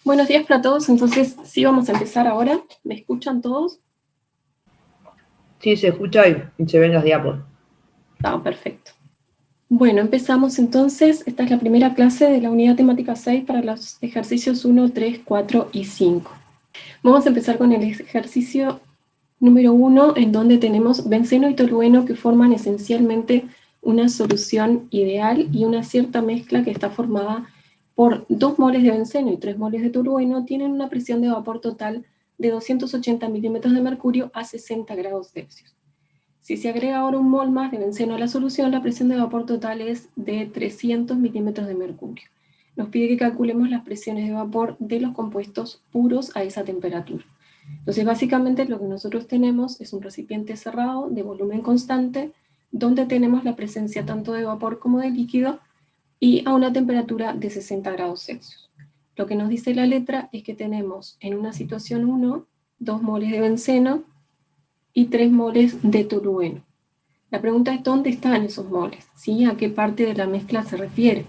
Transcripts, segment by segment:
Buenos días para todos, entonces sí vamos a empezar ahora. ¿Me escuchan todos? Sí, se escucha y se ven las diapos. Perfecto. Bueno, empezamos entonces. Esta es la primera clase de la unidad temática 6 para los ejercicios 1, 3, 4 y 5. Vamos a empezar con el ejercicio número 1, en donde tenemos benceno y tolueno que forman esencialmente una solución ideal y una cierta mezcla que está formada por 2 moles de benceno y 3 moles de tolueno tienen una presión de vapor total de 280 milímetros de mercurio a 60 grados Celsius. Si se agrega ahora un mol más de benceno a la solución, la presión de vapor total es de 300 milímetros de mercurio. Nos pide que calculemos las presiones de vapor de los compuestos puros a esa temperatura. Entonces, básicamente lo que nosotros tenemos es un recipiente cerrado de volumen constante, donde tenemos la presencia tanto de vapor como de líquido y a una temperatura de 60 grados Celsius. Lo que nos dice la letra es que tenemos en una situación 1, 2 moles de benceno y 3 moles de tolueno. La pregunta es dónde están esos moles, ¿sí? ¿A qué parte de la mezcla se refiere?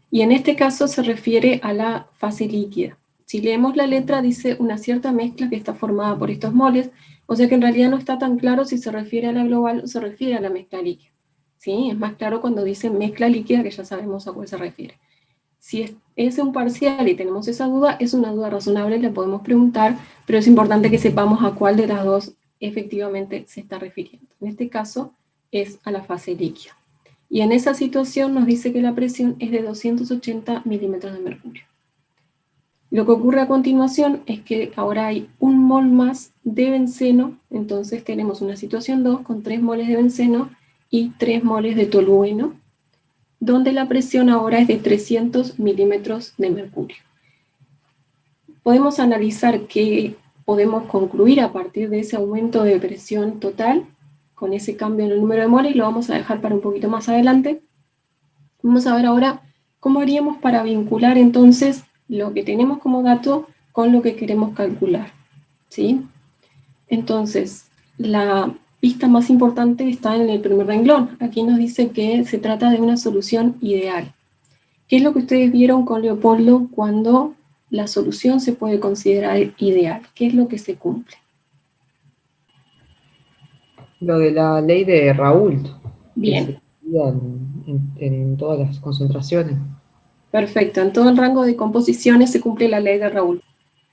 Y en este caso se refiere a la fase líquida. Si leemos la letra dice una cierta mezcla que está formada por estos moles, o sea que en realidad no está tan claro si se refiere a la global o se refiere a la mezcla líquida. ¿Sí? Es más claro cuando dice mezcla líquida, que ya sabemos a cuál se refiere. Si es un parcial y tenemos esa duda, es una duda razonable, le podemos preguntar, pero es importante que sepamos a cuál de las dos efectivamente se está refiriendo. En este caso es a la fase líquida. Y en esa situación nos dice que la presión es de 280 milímetros de mercurio. Lo que ocurre a continuación es que ahora hay un mol más de benceno, entonces tenemos una situación 2 con 3 moles de benceno y 3 moles de tolueno, donde la presión ahora es de 300 milímetros de mercurio. Podemos analizar qué podemos concluir a partir de ese aumento de presión total, con ese cambio en el número de moles, lo vamos a dejar para un poquito más adelante. Vamos a ver ahora cómo haríamos para vincular entonces lo que tenemos como dato con lo que queremos calcular, ¿sí? Entonces, la pista más importante está en el primer renglón. Aquí nos dice que se trata de una solución ideal. ¿Qué es lo que ustedes vieron con Leopoldo cuando la solución se puede considerar ideal? ¿Qué es lo que se cumple? Lo de la ley de Raoult, que se Bien, estudia en todas las concentraciones. perfecto. En todo el rango de composiciones se cumple la ley de Raoult.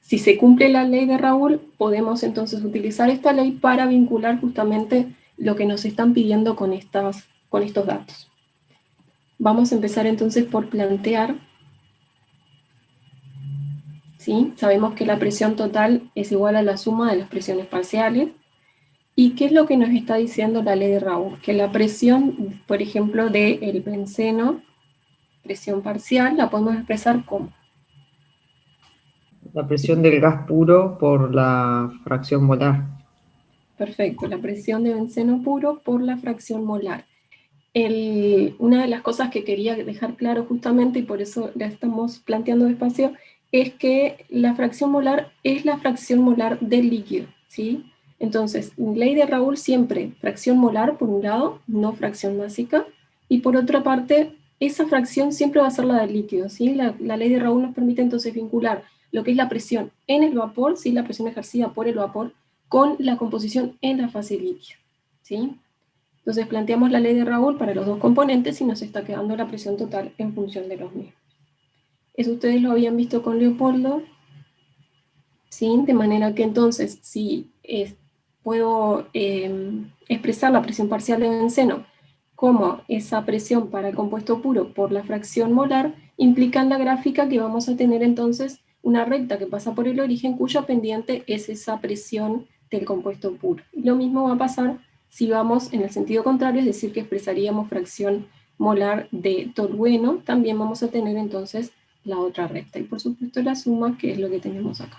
Si se cumple la ley de Raoult, podemos entonces utilizar esta ley para vincular justamente lo que nos están pidiendo con estos datos. Vamos a empezar entonces por plantear, ¿sí? Sabemos que la presión total es igual a la suma de las presiones parciales. ¿Y qué es lo que nos está diciendo la ley de Raoult? Que la presión, por ejemplo, del benceno, presión parcial, la podemos expresar como. La presión del gas puro por la fracción molar. Perfecto, la presión de benceno puro por la fracción molar. Una de las cosas que quería dejar claro justamente, y por eso la estamos planteando despacio, es que la fracción molar es la fracción molar del líquido, ¿sí? Entonces, ley de Raoult siempre fracción molar por un lado, no fracción másica, y por otra parte, esa fracción siempre va a ser la del líquido, ¿sí? La ley de Raoult nos permite entonces vincular lo que es la presión en el vapor, ¿sí? La presión ejercida por el vapor, con la composición en la fase líquida, ¿sí? Entonces planteamos la ley de Raoult para los dos componentes y nos está quedando la presión total en función de los mismos. Eso ustedes lo habían visto con Leopoldo, ¿sí? De manera que entonces, si puedo expresar la presión parcial de benceno como esa presión para el compuesto puro por la fracción molar, implica en la gráfica que vamos a tener entonces una recta que pasa por el origen cuya pendiente es esa presión del compuesto puro. Y lo mismo va a pasar si vamos en el sentido contrario, es decir, que expresaríamos fracción molar de tolueno, también vamos a tener entonces la otra recta. Y por supuesto la suma, que es lo que tenemos acá.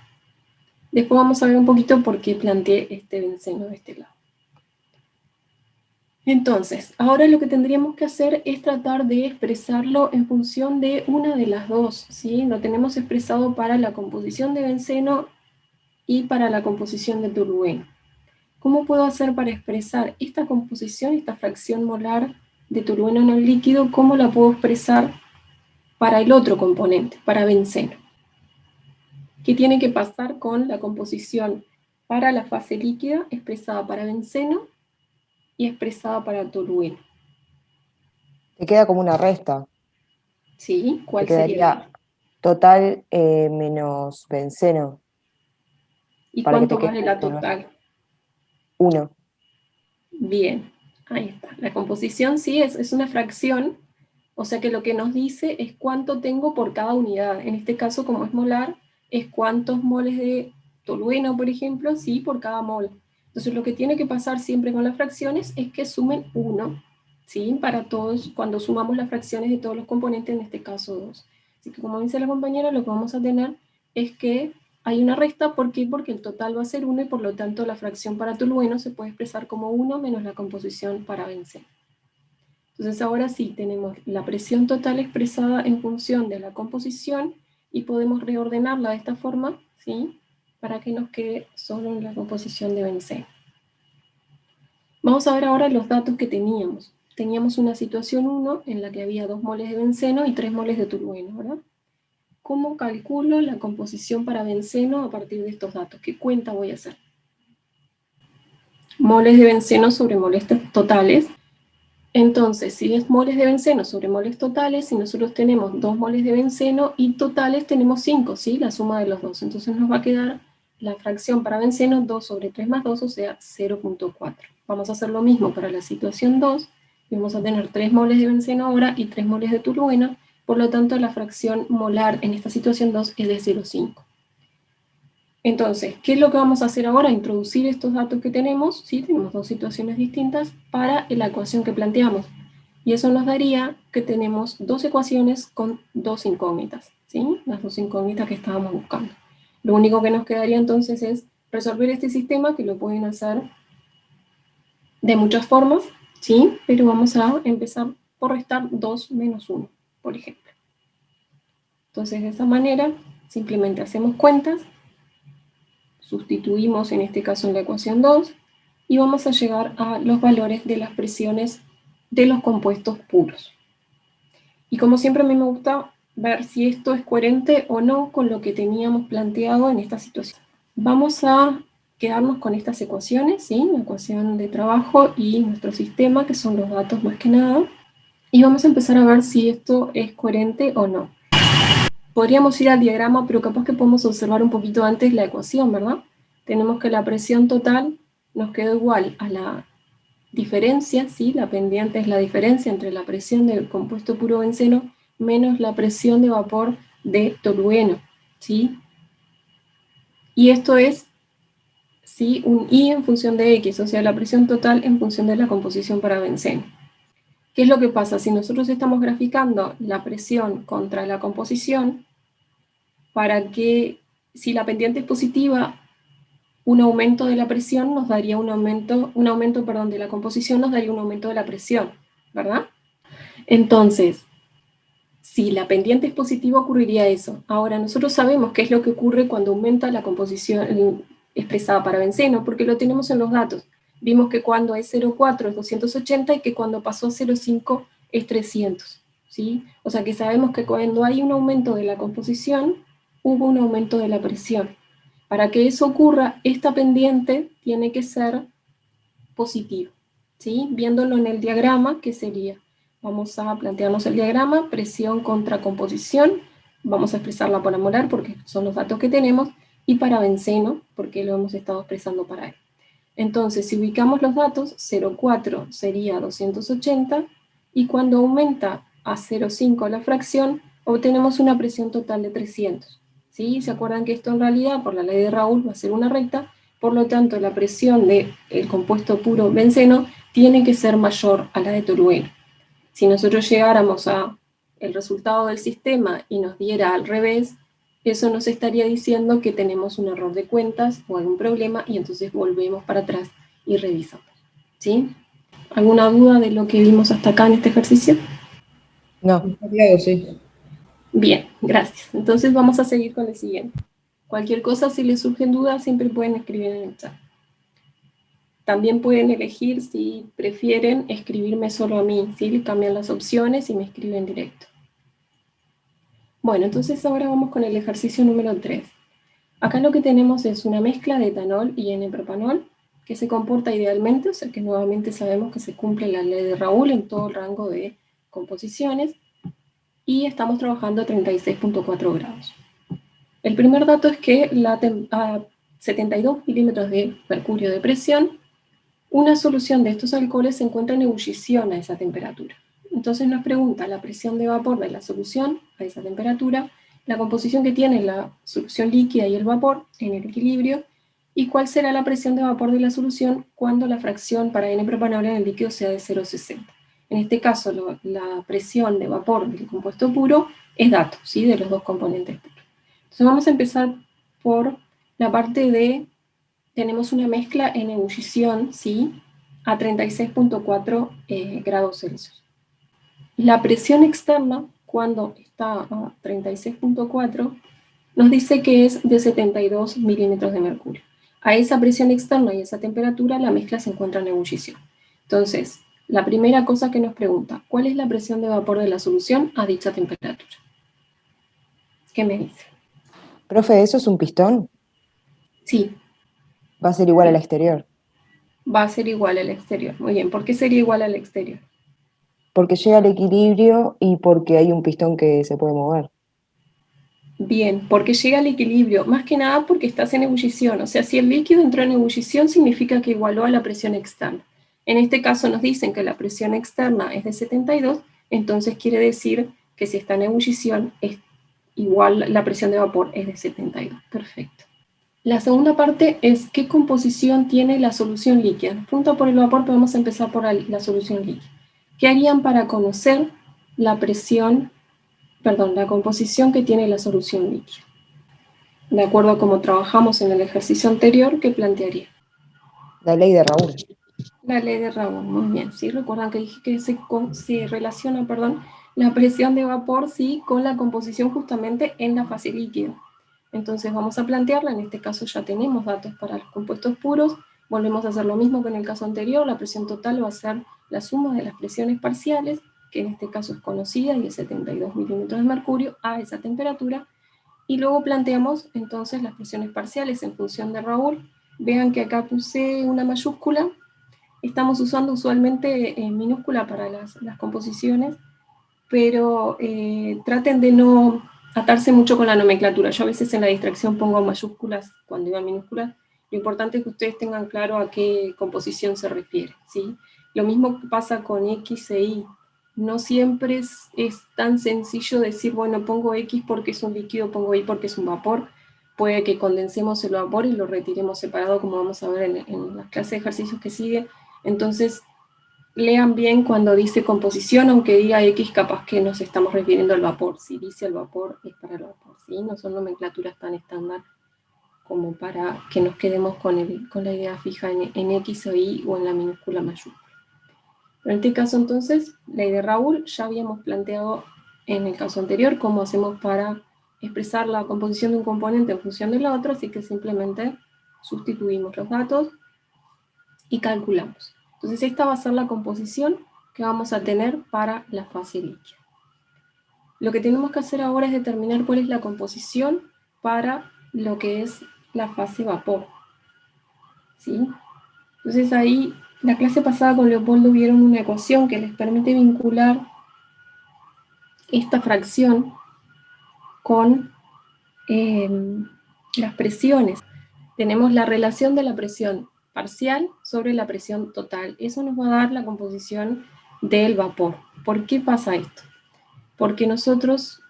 Después vamos a ver un poquito por qué planteé este benceno de este lado. Entonces, ahora lo que tendríamos que hacer es tratar de expresarlo en función de una de las dos, ¿sí? Lo tenemos expresado para la composición de benceno y para la composición de tolueno. ¿Cómo puedo hacer para expresar esta composición, esta fracción molar de tolueno en el líquido? ¿Cómo la puedo expresar para el otro componente, para benceno? ¿Qué tiene que pasar con la composición para la fase líquida expresada para benceno y expresada para tolueno? Te queda como una resta. ¿Sí? Te ¿Cuál sería? quedaría total menos benceno, ¿Y para que te cuánto quede vale la tolueno. total? 1. Bien, ahí está. La composición sí es una fracción, o sea que lo que nos dice es cuánto tengo por cada unidad. En este caso, como es molar, es cuántos moles de tolueno, por ejemplo, sí, por cada mol. Entonces lo que tiene que pasar siempre con las fracciones es que sumen 1, ¿sí? Para todos, cuando sumamos las fracciones de todos los componentes, en este caso 2. Así que como dice la compañera, lo que vamos a tener es que hay una resta. ¿Por qué? Porque el total va a ser 1 y por lo tanto la fracción para tolueno se puede expresar como 1 menos la composición para benceno. Entonces ahora sí tenemos la presión total expresada en función de la composición y podemos reordenarla de esta forma, ¿sí? Para que nos quede solo en la composición de benceno. Vamos a ver ahora los datos que teníamos. Teníamos una situación 1 en la que había 2 moles de benceno y 3 moles de tolueno, ¿verdad? ¿Cómo calculo la composición para benceno a partir de estos datos? ¿Qué cuenta voy a hacer? Moles de benceno sobre moles totales. Entonces, si es moles de benceno sobre moles totales, si nosotros tenemos 2 moles de benceno y totales tenemos 5, ¿sí? La suma de los dos. Entonces nos va a quedar la fracción para benceno 2 sobre 3 más 2, o sea, 0.4. Vamos a hacer lo mismo para la situación 2, y vamos a tener 3 moles de benceno ahora y 3 moles de tolueno, por lo tanto la fracción molar en esta situación 2 es de 0.5. Entonces, ¿qué es lo que vamos a hacer ahora? Introducir estos datos que tenemos, ¿sí? Tenemos dos situaciones distintas para la ecuación que planteamos. Y eso nos daría que tenemos dos ecuaciones con dos incógnitas, ¿sí? Las dos incógnitas que estábamos buscando. Lo único que nos quedaría entonces es resolver este sistema, que lo pueden hacer de muchas formas, ¿sí? Pero vamos a empezar por restar 2 menos 1, por ejemplo. Entonces, de esa manera, simplemente hacemos cuentas, sustituimos en este caso en la ecuación 2 y vamos a llegar a los valores de las presiones de los compuestos puros. Y como siempre a mí me gusta ver si esto es coherente o no con lo que teníamos planteado en esta situación. Vamos a quedarnos con estas ecuaciones, ¿sí? La ecuación de trabajo y nuestro sistema, que son los datos más que nada, y vamos a empezar a ver si esto es coherente o no. Podríamos ir al diagrama, pero capaz que podemos observar un poquito antes la ecuación, ¿verdad? Tenemos que la presión total nos quedó igual a la diferencia, ¿sí? La pendiente es la diferencia entre la presión del compuesto puro benceno menos la presión de vapor de tolueno, ¿sí? Y esto es, ¿sí? Un I en función de X, o sea, la presión total en función de la composición para benceno. ¿Qué es lo que pasa? Si nosotros estamos graficando la presión contra la composición, para que, si la pendiente es positiva, un aumento de la presión nos daría un aumento de la composición nos daría un aumento de la presión, ¿verdad? Entonces, si la pendiente es positiva, ocurriría eso. Ahora, nosotros sabemos qué es lo que ocurre cuando aumenta la composición expresada para benceno, porque lo tenemos en los datos. Vimos que cuando es 0,4 es 280 y que cuando pasó a 0,5 es 300, ¿sí? O sea que sabemos que cuando hay un aumento de la composición, hubo un aumento de la presión. Para que eso ocurra, esta pendiente tiene que ser positiva, ¿sí? Viéndolo en el diagrama, ¿qué sería? Vamos a plantearnos el diagrama, presión contra composición, vamos a expresarla para molar porque son los datos que tenemos, y para benceno, porque lo hemos estado expresando para él. Entonces, si ubicamos los datos, 0,4 sería 280, y cuando aumenta a 0,5 la fracción, obtenemos una presión total de 300. ¿Sí? ¿Se acuerdan que esto en realidad, por la ley de Raoult, va a ser una recta? Por lo tanto, la presión del compuesto puro benceno tiene que ser mayor a la de tolueno. Si nosotros llegáramos a el resultado del sistema y nos diera al revés, eso nos estaría diciendo que tenemos un error de cuentas o algún problema, y entonces volvemos para atrás y revisamos. ¿Sí? ¿Alguna duda de lo que vimos hasta acá en este ejercicio? No. Claro, sí. Bien, gracias. Entonces vamos a seguir con el siguiente. Cualquier cosa, si les surgen dudas, siempre pueden escribir en el chat. También pueden elegir, si prefieren, escribirme solo a mí, ¿sí? Cambian las opciones y me escriben directo. Bueno, entonces ahora vamos con el ejercicio número 3. Acá lo que tenemos es una mezcla de etanol y N-propanol, que se comporta idealmente, o sea que nuevamente sabemos que se cumple la ley de Raoul en todo el rango de composiciones, y estamos trabajando a 36.4 grados. El primer dato es que a 72 milímetros de mercurio de presión, una solución de estos alcoholes se encuentra en ebullición a esa temperatura. Entonces nos pregunta la presión de vapor de la solución a esa temperatura, la composición que tiene la solución líquida y el vapor en el equilibrio, y cuál será la presión de vapor de la solución cuando la fracción para N-propanol en el líquido sea de 0,60. En este caso, la presión de vapor del compuesto puro es dato, ¿sí? De los dos componentes puros. Entonces vamos a empezar por la parte de, tenemos una mezcla en ebullición, ¿sí? A 36.4 grados Celsius. La presión externa, cuando está a 36.4, nos dice que es de 72 milímetros de mercurio. A esa presión externa y esa temperatura, la mezcla se encuentra en ebullición. Entonces, la primera cosa que nos pregunta, ¿cuál es la presión de vapor de la solución a dicha temperatura? ¿Qué me dice? Profe, ¿eso es un pistón? Sí, Va a ser igual sí, al exterior. va a ser igual al exterior. Muy bien, ¿por qué sería igual al exterior? Porque llega al equilibrio y porque hay un pistón que se puede mover. Bien, porque llega al equilibrio, más que nada porque estás en ebullición, o sea, si el líquido entró en ebullición significa que igualó a la presión externa. En este caso nos dicen que la presión externa es de 72, entonces quiere decir que si está en ebullición es igual, la presión de vapor es de 72. Perfecto. La segunda parte es qué composición tiene la solución líquida. Nos pregunta por el vapor, pero vamos a empezar por la solución líquida. ¿Qué harían para conocer la la composición que tiene la solución líquida? De acuerdo a cómo trabajamos en el ejercicio anterior, ¿qué plantearía? La ley de Raúl. La ley de Raoult, muy bien. ¿Sí? Recuerdan que dije que se relaciona, la presión de vapor, ¿sí? Con la composición justamente en la fase líquida. Entonces vamos a plantearla, en este caso ya tenemos datos para los compuestos puros, volvemos a hacer lo mismo que en el caso anterior, la presión total va a ser la suma de las presiones parciales, que en este caso es conocida y es 72 milímetros de mercurio a esa temperatura, y luego planteamos entonces las presiones parciales en función de Raoult. Vean que acá puse una mayúscula, estamos usando usualmente minúscula para las composiciones, pero traten de no atarse mucho con la nomenclatura. Yo a veces en la distracción pongo mayúsculas cuando iba minúsculas. Lo importante es que ustedes tengan claro a qué composición se refiere, ¿sí? Lo mismo pasa con X e Y. No siempre es tan sencillo decir, bueno, pongo X porque es un líquido, pongo Y porque es un vapor. Puede que condensemos el vapor y lo retiremos separado, como vamos a ver en las clases de ejercicios que siguen. Entonces, lean bien cuando dice composición, aunque diga X, capaz que nos estamos refiriendo al vapor. Si dice el vapor, es para el vapor, ¿sí? No son nomenclaturas tan estándar como para que nos quedemos con la idea fija en X o Y o en la minúscula mayúscula. Pero en este caso, entonces, ley de Raoult, ya habíamos planteado en el caso anterior cómo hacemos para expresar la composición de un componente en función de la otra, así que simplemente sustituimos los datos y calculamos. Entonces esta va a ser la composición que vamos a tener para la fase líquida. Lo que tenemos que hacer ahora es determinar cuál es la composición para lo que es la fase vapor, ¿sí? Entonces ahí, la clase pasada con Leopoldo vieron una ecuación que les permite vincular esta fracción con las presiones. Tenemos la relación de la presión parcial sobre la presión total. Eso nos va a dar la composición del vapor. ¿Por qué pasa esto? Porque nosotros,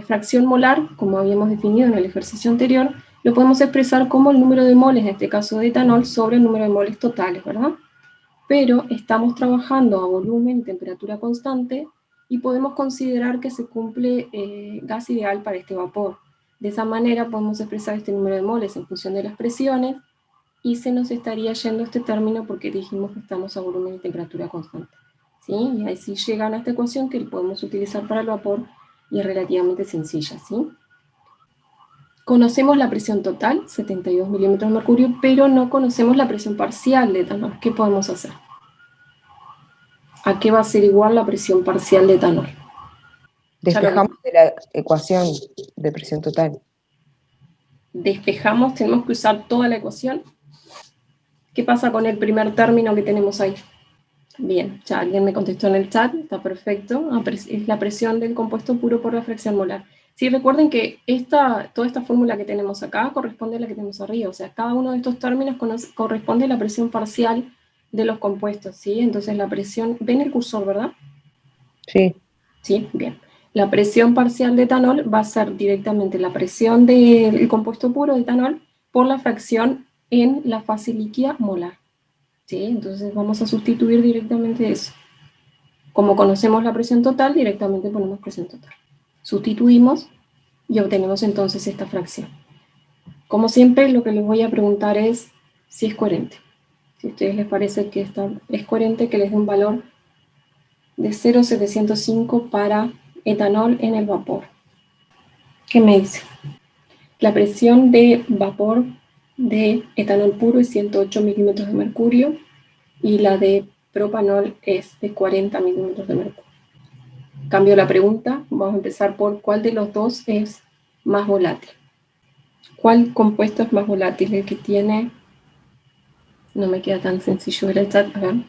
fracción molar, como habíamos definido en el ejercicio anterior, lo podemos expresar como el número de moles, en este caso de etanol, sobre el número de moles totales, ¿verdad? Pero estamos trabajando a volumen y temperatura constante y podemos considerar que se cumple gas ideal para este vapor. De esa manera podemos expresar este número de moles en función de las presiones y se nos estaría yendo este término porque dijimos que estamos a volumen y temperatura constante, ¿sí? Y ahí sí llegan a esta ecuación que podemos utilizar para el vapor y es relativamente sencilla, ¿sí? Conocemos la presión total, 72 milímetros de mercurio, pero no conocemos la presión parcial de etanol. ¿Qué podemos hacer? ¿A qué va a ser igual la presión parcial de etanol? Ya lo Despejamos vimos. de la ecuación de presión total. despejamos, tenemos que usar toda la ecuación. ¿Qué pasa con el primer término que tenemos ahí? Bien, ya alguien me contestó en el chat, está perfecto. Es la presión del compuesto puro por la fracción molar. Sí, recuerden que toda esta fórmula que tenemos acá corresponde a la que tenemos arriba. O sea, cada uno de estos términos corresponde a la presión parcial de los compuestos, ¿sí? Entonces la presión, ven el cursor, ¿verdad? Sí. Sí, bien. La presión parcial de etanol va a ser directamente la presión del compuesto puro de etanol por la fracción en la fase líquida molar. ¿Sí? Entonces vamos a sustituir directamente eso. Como conocemos la presión total, directamente ponemos presión total. Sustituimos y obtenemos entonces esta fracción. Como siempre, lo que les voy a preguntar es si es coherente. Si a ustedes les parece que es coherente que les dé un valor de 0,705 para etanol en el vapor. ¿Qué me dice? La presión de vapor de etanol puro es 108 milímetros de mercurio y la de propanol es de 40 milímetros de mercurio. Cambio la pregunta, vamos a empezar por cuál de los dos es más volátil. ¿Cuál compuesto es más volátil? El que tiene, no me queda tan sencillo ver el chat,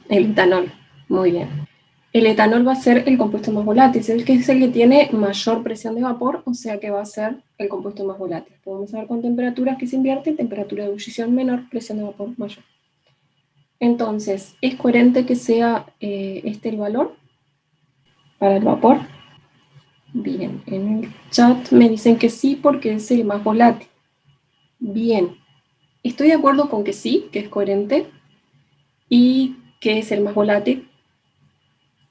el etanol. Muy bien. El etanol va a ser el compuesto más volátil, es el que tiene mayor presión de vapor, o sea que va a ser el compuesto más volátil. Podemos ver con temperaturas que se invierten, temperatura de ebullición menor, presión de vapor mayor. Entonces, ¿es coherente que sea este el valor para el vapor? Bien, en el chat me dicen que sí porque es el más volátil. Bien, estoy de acuerdo con que sí, que es coherente y que es el más volátil.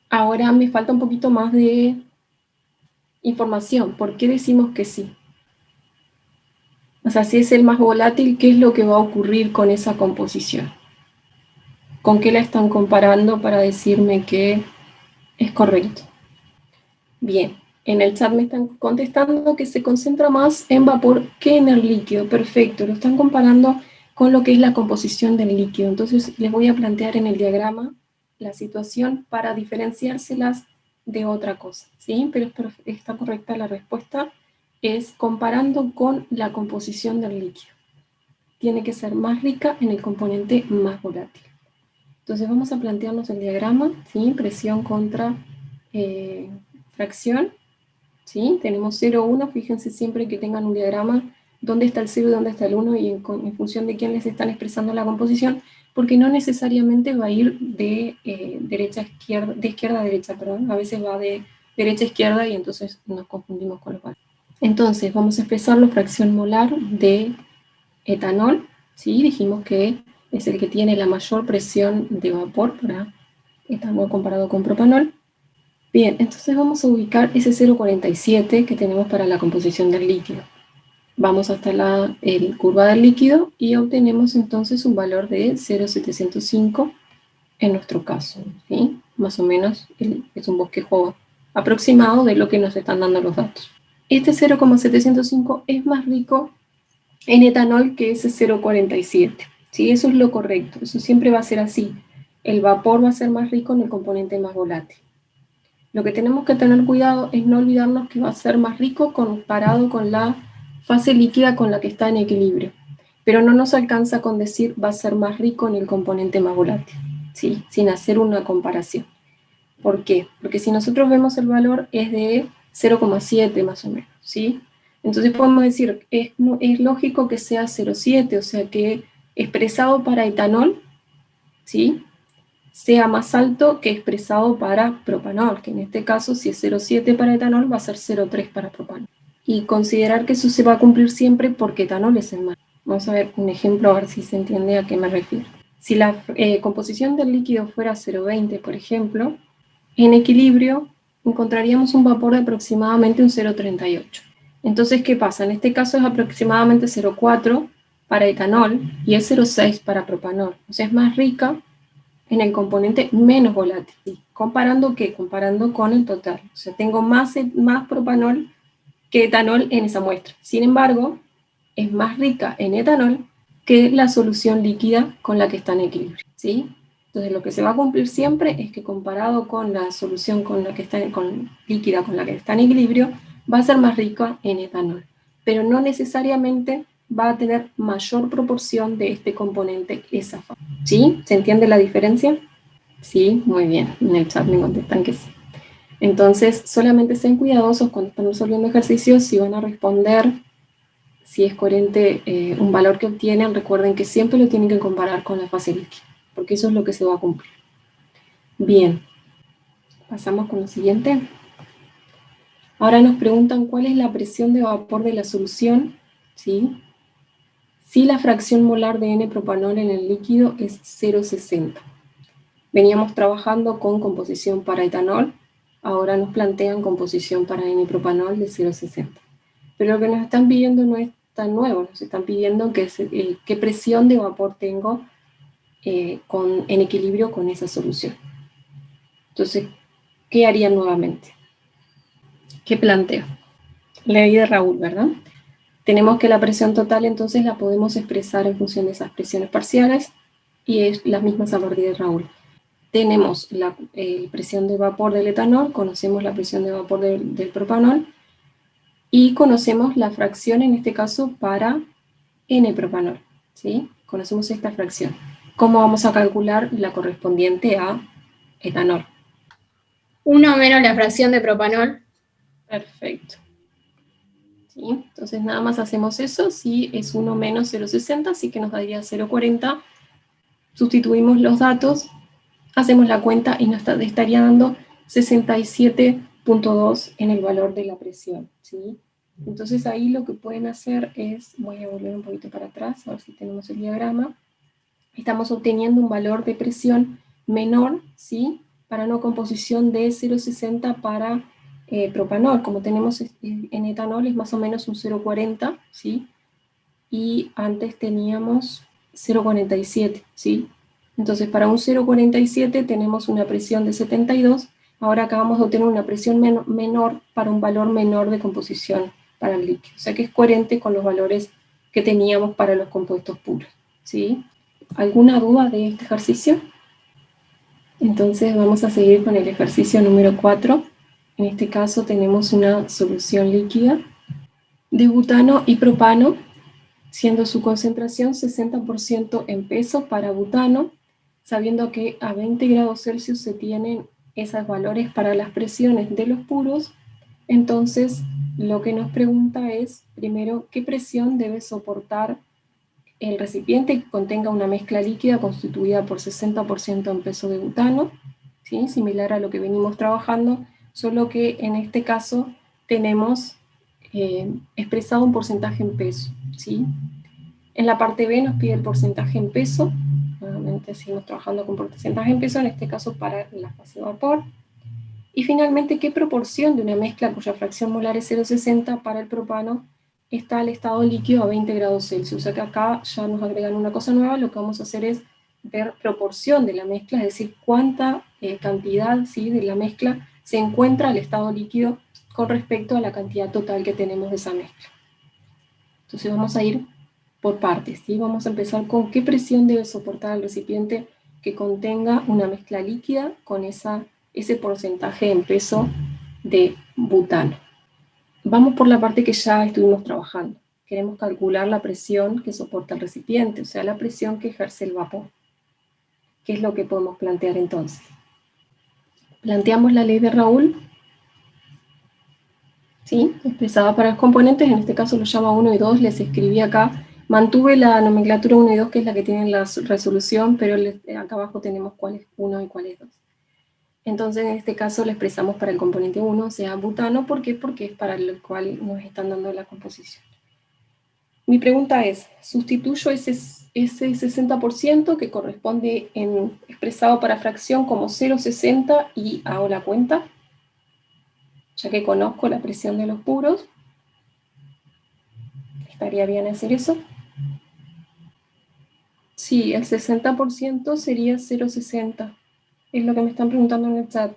Ahora me falta un poquito más de información. ¿Por qué decimos que sí? O sea, si es el más volátil, ¿qué es lo que va a ocurrir con esa composición? ¿Con qué la están comparando para decirme que es correcto? Bien, en el chat me están contestando que se concentra más en vapor que en el líquido. Perfecto, lo están comparando con lo que es la composición del líquido. Entonces les voy a plantear en el diagrama la situación para diferenciárselas de otra cosa, ¿sí? Pero está correcta la respuesta, es comparando con la composición del líquido. Tiene que ser más rica en el componente más volátil. Entonces vamos a plantearnos el diagrama, ¿sí? Presión contra fracción, ¿sí? Tenemos 0, 1, fíjense siempre que tengan un diagrama dónde está el 0 y dónde está el 1 y en función de quién les están expresando la composición, porque no necesariamente va a ir de izquierda a derecha, perdón. A veces va de derecha a izquierda y entonces nos confundimos con los valores. Entonces vamos a expresar la fracción molar de etanol, ¿sí? Dijimos que es el que tiene la mayor presión de vapor para etanol comparado con propanol. Bien, entonces vamos a ubicar ese 0,47 que tenemos para la composición del líquido. Vamos hasta la curva del líquido y obtenemos entonces un valor de 0,705 en nuestro caso, ¿sí? Más o menos es un bosquejo aproximado de lo que nos están dando los datos. Este 0,705 es más rico en etanol que ese 0,47, ¿sí? Eso es lo correcto, eso siempre va a ser así. El vapor va a ser más rico en el componente más volátil. Lo que tenemos que tener cuidado es no olvidarnos que va a ser más rico comparado con la fase líquida con la que está en equilibrio. Pero no nos alcanza con decir va a ser más rico en el componente más volátil, ¿sí? Sin hacer una comparación. ¿Por qué? Porque si nosotros vemos el valor es de 0,7 más o menos, ¿sí? Entonces podemos decir, es lógico que sea 0,7, o sea que expresado para etanol, ¿sí? Sea más alto que expresado para propanol, que en este caso si es 0,7 para etanol va a ser 0,3 para propanol. Y considerar que eso se va a cumplir siempre porque etanol es el más. Vamos a ver un ejemplo a ver si se entiende a qué me refiero. Si la composición del líquido fuera 0,20, por ejemplo, en equilibrio encontraríamos un vapor de aproximadamente un 0,38. Entonces, ¿qué pasa? En este caso es aproximadamente 0,4 para etanol y es 0,6 para propanol. O sea, es más rica en el componente menos volátil. ¿Comparando qué? Comparando con el total. O sea, tengo más propanol que etanol en esa muestra. Sin embargo, es más rica en etanol que la solución líquida con la que está en equilibrio, ¿sí? Entonces, lo que se va a cumplir siempre es que comparado con la solución con la que está líquida con la que está en equilibrio, va a ser más rica en etanol. Pero no necesariamente va a tener mayor proporción de este componente esa fase. ¿Sí? ¿Se entiende la diferencia? Sí, muy bien. En el chat me contestan que sí. Entonces, solamente sean cuidadosos cuando están resolviendo ejercicios. Si van a responder, si es coherente un valor que obtienen, recuerden que siempre lo tienen que comparar con la fase líquida, porque eso es lo que se va a cumplir. Bien, pasamos con lo siguiente. Ahora nos preguntan cuál es la presión de vapor de la solución, ¿sí? Si la fracción molar de N-propanol en el líquido es 0,60. Veníamos trabajando con composición para etanol, ahora nos plantean composición para N-propanol de 0,60. Pero lo que nos están pidiendo no es tan nuevo, nos están pidiendo qué presión de vapor tengo en equilibrio con esa solución. Entonces, ¿qué harían nuevamente? ¿Qué planteo? Ley de Raoult, ¿verdad? Tenemos que la presión total entonces la podemos expresar en función de esas presiones parciales y es las mismas a partir de Raoult. Tenemos la presión de vapor del etanol, conocemos la presión de vapor del propanol y conocemos la fracción en este caso para N-propanol, ¿sí? Conocemos esta fracción. ¿Cómo vamos a calcular la correspondiente a etanol? 1 menos la fracción de propanol. Perfecto. ¿Sí? Entonces nada más hacemos eso, si es 1 menos 0,60, así que nos daría 0,40. Sustituimos los datos, hacemos la cuenta y nos estaría dando 67,2 en el valor de la presión, ¿sí? Entonces ahí lo que pueden hacer es, voy a volver un poquito para atrás, a ver si tenemos el diagrama. Estamos obteniendo un valor de presión menor, ¿sí? Para una composición de 0,60 para propanol. Como tenemos en etanol es más o menos un 0,40, ¿sí? Y antes teníamos 0,47, ¿sí? Entonces para un 0,47 tenemos una presión de 72, ahora acabamos de obtener una presión menor para un valor menor de composición para el líquido. O sea que es coherente con los valores que teníamos para los compuestos puros, ¿sí? ¿Alguna duda de este ejercicio? Entonces vamos a seguir con el ejercicio número 4. En este caso tenemos una solución líquida de butano y propano, siendo su concentración 60% en peso para butano, sabiendo que a 20 grados Celsius se tienen esos valores para las presiones de los puros. Entonces lo que nos pregunta es, primero, ¿qué presión debe soportar el recipiente que contenga una mezcla líquida constituida por 60% en peso de butano? ¿Sí? Similar a lo que venimos trabajando, solo que en este caso tenemos expresado un porcentaje en peso, ¿sí? En la parte B nos pide el porcentaje en peso, nuevamente seguimos trabajando con porcentaje en peso, en este caso para la fase de vapor. Y finalmente, ¿qué proporción de una mezcla cuya fracción molar es 0,60 para el propano está al estado líquido a 20 grados Celsius? O sea que acá ya nos agregan una cosa nueva, lo que vamos a hacer es ver proporción de la mezcla, es decir, cuánta cantidad, ¿sí?, de la mezcla se encuentra al estado líquido con respecto a la cantidad total que tenemos de esa mezcla. Entonces vamos a ir por partes, ¿sí? Vamos a empezar con qué presión debe soportar el recipiente que contenga una mezcla líquida con ese porcentaje en peso de butano. Vamos por la parte que ya estuvimos trabajando. Queremos calcular la presión que soporta el recipiente, o sea, la presión que ejerce el vapor. ¿Qué es lo que podemos plantear entonces? Planteamos la ley de Raoult, ¿sí?, expresada para los componentes, en este caso lo llama 1 y 2, les escribí acá. Mantuve la nomenclatura 1 y 2, que es la que tiene la resolución, pero acá abajo tenemos cuál es 1 y cuál es 2. Entonces, en este caso, lo expresamos para el componente 1, o sea, butano. ¿Por qué? Porque es para el cual nos están dando la composición. Mi pregunta es, ¿sustituyo ese 60% que corresponde expresado para fracción como 0,60 y hago la cuenta? Ya que conozco la presión de los puros, ¿estaría bien hacer eso? Sí, el 60% sería 0,60. Es lo que me están preguntando en el chat.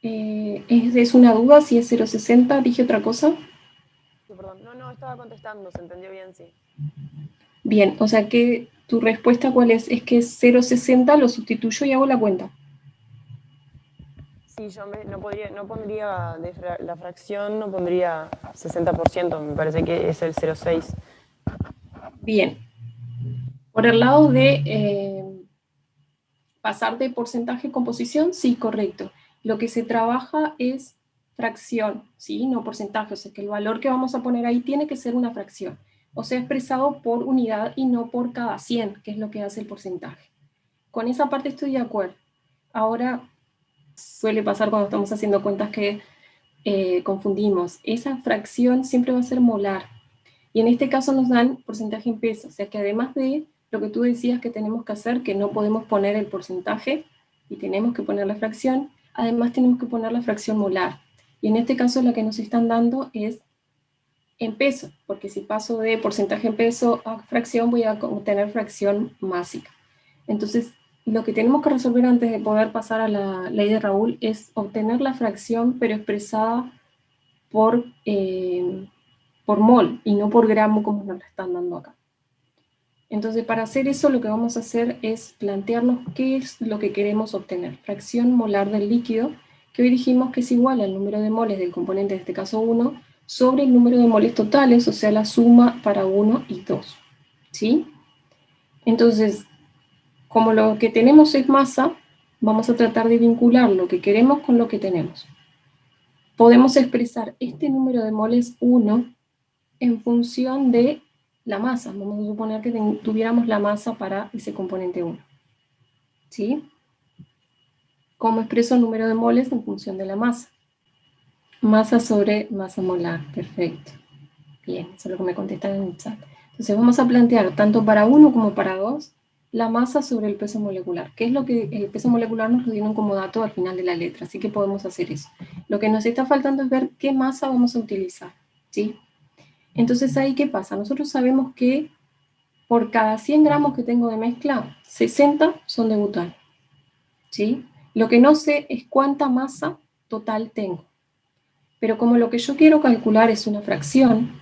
¿Es una duda si es 0,60? ¿Dije otra cosa? Sí, perdón. No, estaba contestando, se entendió bien, sí. Bien, o sea que tu respuesta ¿cuál es? Es que 0,60 lo sustituyo y hago la cuenta. Sí, yo no pondría la fracción, no pondría 60%, me parece que es el 0,6. Bien. Por el lado de pasar de porcentaje a composición, sí, correcto. Lo que se trabaja es fracción, ¿sí? No porcentaje, o sea que el valor que vamos a poner ahí tiene que ser una fracción, o sea, expresado por unidad y no por cada 100, que es lo que hace el porcentaje. Con esa parte estoy de acuerdo. Ahora, suele pasar cuando estamos haciendo cuentas que confundimos. Esa fracción siempre va a ser molar. Y en este caso nos dan porcentaje en peso. O sea que además de lo que tú decías que tenemos que hacer, que no podemos poner el porcentaje y tenemos que poner la fracción, además tenemos que poner la fracción molar. Y en este caso la que nos están dando es en peso, porque si paso de porcentaje en peso a fracción voy a obtener fracción másica. Entonces, lo que tenemos que resolver antes de poder pasar a la ley de Raoul es obtener la fracción, pero expresada por mol y no por gramo como nos la están dando acá. Entonces, para hacer eso, lo que vamos a hacer es plantearnos qué es lo que queremos obtener. Fracción molar del líquido, que hoy dijimos que es igual al número de moles del componente, en este caso 1, sobre el número de moles totales, o sea, la suma para 1 y 2. ¿Sí? Entonces, como lo que tenemos es masa, vamos a tratar de vincular lo que queremos con lo que tenemos. Podemos expresar este número de moles 1 en función de la masa. Vamos a suponer que tuviéramos la masa para ese componente 1. ¿Sí? ¿Cómo expreso el número de moles en función de la masa? Masa sobre masa molar. Perfecto. Bien, eso es lo que me contestan en el chat. Entonces vamos a plantear tanto para 1 como para 2 la masa sobre el peso molecular, que es lo que el peso molecular nos lo dieron como dato al final de la letra, así que podemos hacer eso. Lo que nos está faltando es ver qué masa vamos a utilizar, ¿sí? Entonces ahí, ¿qué pasa? Nosotros sabemos que por cada 100 gramos que tengo de mezcla, 60 son de butano, ¿sí? Lo que no sé es cuánta masa total tengo. Pero como lo que yo quiero calcular es una fracción,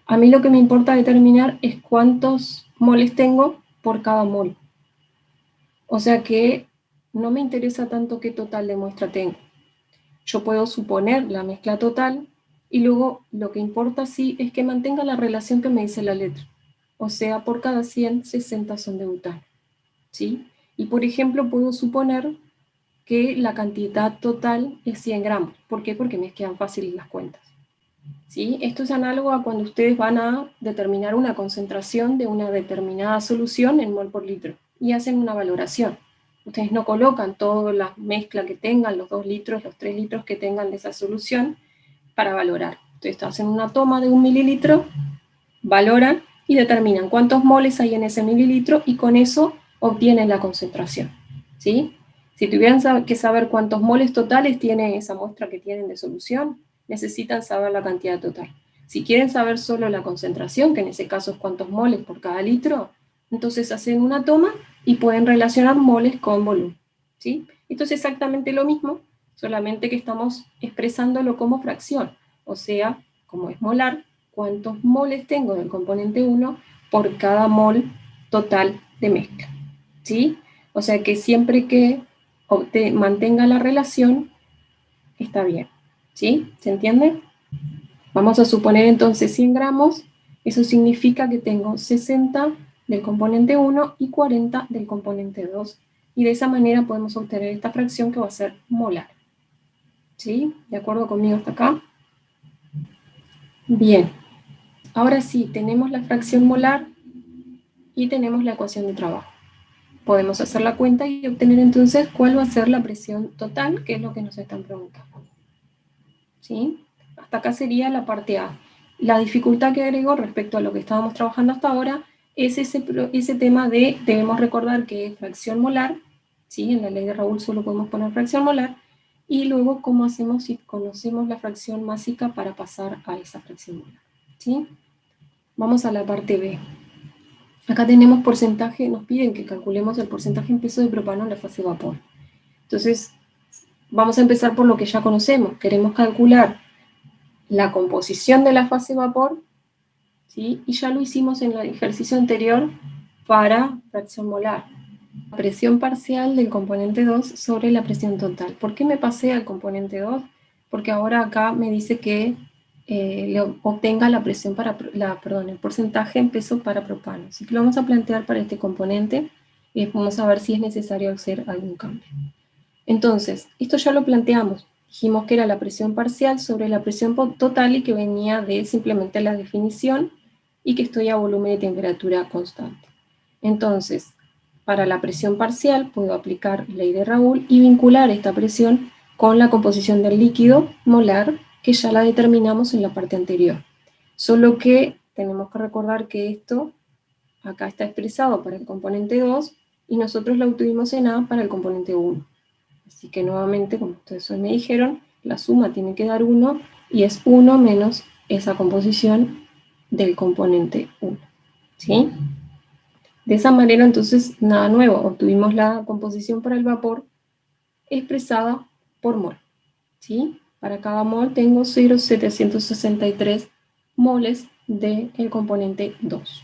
a mí lo que me importa determinar es cuántos moles tengo por cada mol. O sea que no me interesa tanto qué total de muestra tengo. Yo puedo suponer la mezcla total y luego lo que importa sí es que mantenga la relación que me dice la letra. O sea, por cada 100, 60 son de butano. ¿Sí? Y por ejemplo, puedo suponer que la cantidad total es 100 gramos. ¿Por qué? Porque me quedan fáciles las cuentas. ¿Sí? Esto es análogo a cuando ustedes van a determinar una concentración de una determinada solución en mol por litro y hacen una valoración. Ustedes no colocan toda la mezcla que tengan, los 2 litros, los 3 litros que tengan de esa solución para valorar. Ustedes hacen una toma de 1 mililitro, valoran y determinan cuántos moles hay en ese mililitro y con eso obtienen la concentración. ¿Sí? Si tuvieran que saber cuántos moles totales tiene esa muestra que tienen de solución, necesitan saber la cantidad total. Si quieren saber solo la concentración, que en ese caso es cuántos moles por cada litro, entonces hacen una toma y pueden relacionar moles con volumen. ¿Sí? Esto es exactamente lo mismo, solamente que estamos expresándolo como fracción, o sea, como es molar, cuántos moles tengo del componente 1 por cada mol total de mezcla. ¿Sí? O sea que siempre que mantenga la relación, está bien. ¿Sí? ¿Se entiende? Vamos a suponer entonces 100 gramos, eso significa que tengo 60 del componente 1 y 40 del componente 2. Y de esa manera podemos obtener esta fracción que va a ser molar. ¿Sí? ¿De acuerdo conmigo hasta acá? Bien. Ahora sí, tenemos la fracción molar y tenemos la ecuación de trabajo. Podemos hacer la cuenta y obtener entonces cuál va a ser la presión total, que es lo que nos están preguntando. ¿Sí? Hasta acá sería la parte A. La dificultad que agrego respecto a lo que estábamos trabajando hasta ahora es ese tema de, debemos recordar que es fracción molar, ¿sí? En la ley de Raoul solo podemos poner fracción molar, y luego cómo hacemos si conocemos la fracción másica para pasar a esa fracción molar. ¿Sí? Vamos a la parte B. Acá tenemos porcentaje, nos piden que calculemos el porcentaje en peso de propano en la fase vapor. Entonces, vamos a empezar por lo que ya conocemos. Queremos calcular la composición de la fase vapor, ¿sí? Y ya lo hicimos en el ejercicio anterior para fracción molar. La presión parcial del componente 2 sobre la presión total. ¿Por qué me pasé al componente 2? Porque ahora acá me dice que le obtenga la presión para, el porcentaje en peso para propano. Así que lo vamos a plantear para este componente y después vamos a ver si es necesario hacer algún cambio. Entonces, esto ya lo planteamos. Dijimos que era la presión parcial sobre la presión total y que venía de simplemente la definición y que estoy a volumen y temperatura constante. Entonces, para la presión parcial puedo aplicar ley de Raoult y vincular esta presión con la composición del líquido molar que ya la determinamos en la parte anterior. Solo que tenemos que recordar que esto acá está expresado para el componente 2 y nosotros lo obtuvimos en A para el componente 1. Así que nuevamente, como ustedes hoy me dijeron, la suma tiene que dar 1 y es 1 menos esa composición del componente 1. ¿Sí? De esa manera, entonces, nada nuevo. Obtuvimos la composición para el vapor expresada por mol. ¿Sí? Para cada mol tengo 0,763 moles del componente 2.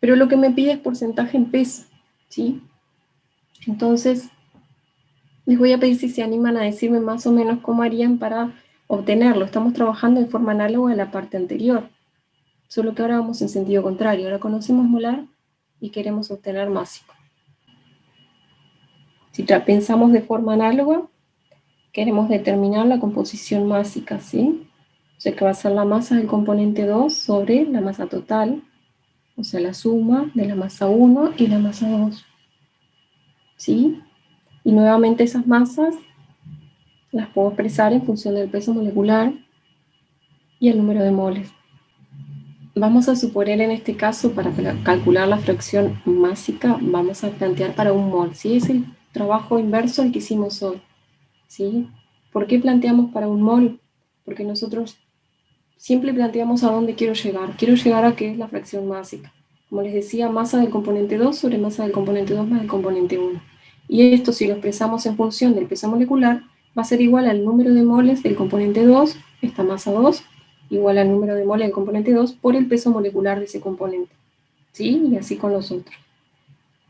Pero lo que me pide es porcentaje en peso. ¿Sí? Entonces, les voy a pedir si se animan a decirme más o menos cómo harían para obtenerlo. Estamos trabajando de forma análoga a la parte anterior. Solo que ahora vamos en sentido contrario. Ahora conocemos molar y queremos obtener másico. Si pensamos de forma análoga, queremos determinar la composición másica, ¿sí? O sea que va a ser la masa del componente 2 sobre la masa total, o sea la suma de la masa 1 y la masa 2. ¿Sí? Y nuevamente esas masas las puedo expresar en función del peso molecular y el número de moles. Vamos a suponer en este caso, para calcular la fracción másica, vamos a plantear para un mol, ¿sí? Es el trabajo inverso al que hicimos hoy, ¿sí? ¿Por qué planteamos para un mol? Porque nosotros siempre planteamos a dónde quiero llegar. Quiero llegar a qué es la fracción másica. Como les decía, masa del componente 2 sobre masa del componente 2 más el componente 1. Y esto, si lo expresamos en función del peso molecular, va a ser igual al número de moles del componente 2, esta masa 2, igual al número de moles del componente 2 por el peso molecular de ese componente. ¿Sí? Y así con los otros.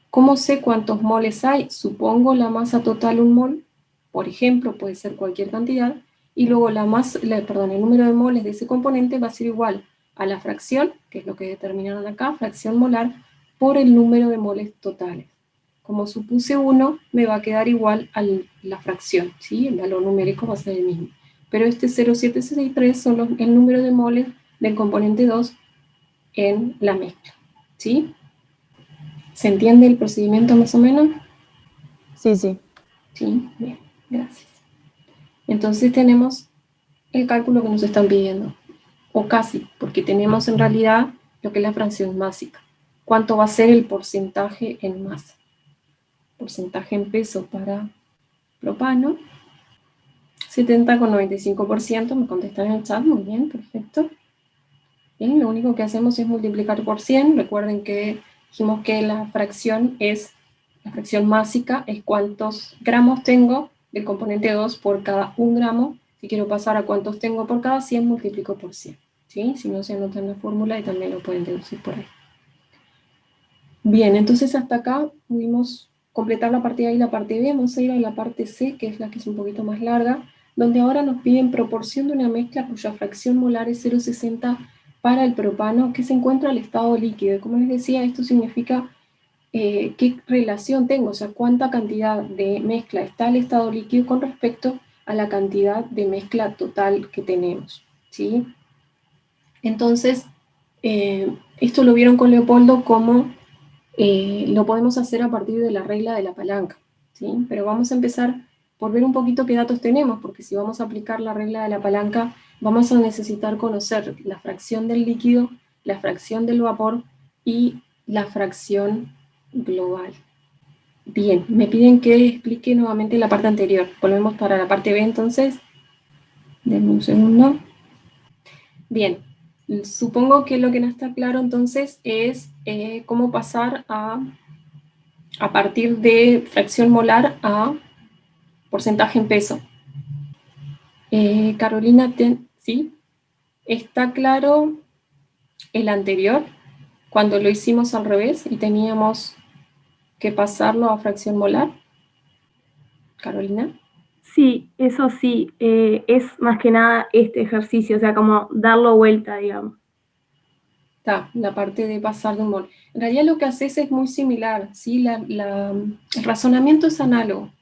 ¿Cómo sé cuántos moles hay? Supongo la masa total 1 mol, por ejemplo, puede ser cualquier cantidad, y luego el número de moles de ese componente va a ser igual a la fracción, que es lo que determinaron acá, fracción molar, por el número de moles totales. Como supuse 1, me va a quedar igual a la fracción, ¿sí? El valor numérico va a ser el mismo. Pero este 0,763 son el número de moles del componente 2 en la mezcla, ¿sí? ¿Se entiende el procedimiento más o menos? Sí, sí. Sí, bien, gracias. Entonces tenemos el cálculo que nos están pidiendo, o casi, porque tenemos en realidad lo que es la fracción másica. ¿Cuánto va a ser el porcentaje en masa? Porcentaje en peso para propano, 70,95%, me contestan en el chat, muy bien, perfecto. Bien, lo único que hacemos es multiplicar por 100, recuerden que dijimos que la fracción másica es cuántos gramos tengo del componente 2 por cada 1 gramo. Si quiero pasar a cuántos tengo por cada 100, multiplico por 100. ¿Sí? Si no, se anota en la fórmula y también lo pueden deducir por ahí. Bien, entonces hasta acá pudimos completar la parte A y la parte B. Vamos a ir a la parte C, que es la que es un poquito más larga, donde ahora nos piden proporción de una mezcla cuya fracción molar es 0,60 para el propano que se encuentra al estado líquido. Y como les decía, esto significa qué relación tengo, o sea, cuánta cantidad de mezcla está al estado líquido con respecto a la cantidad de mezcla total que tenemos, ¿sí? Entonces, esto lo vieron con Leopoldo como lo podemos hacer a partir de la regla de la palanca, ¿sí? Pero vamos a empezar por ver un poquito qué datos tenemos, porque si vamos a aplicar la regla de la palanca, vamos a necesitar conocer la fracción del líquido, la fracción del vapor y la fracción global. Bien, me piden que explique nuevamente la parte anterior. Volvemos para la parte B entonces. Denme un segundo. Bien, supongo que lo que no está claro entonces es cómo pasar a partir de fracción molar a porcentaje en peso. Carolina, ¿sí? ¿Está claro el anterior? Cuando lo hicimos al revés y teníamos que pasarlo a fracción molar. Carolina. Sí, eso sí, es más que nada este ejercicio, o sea, como darlo vuelta, digamos. Está, la parte de pasar de un mol. En realidad lo que haces es muy similar, ¿sí? El razonamiento es análogo.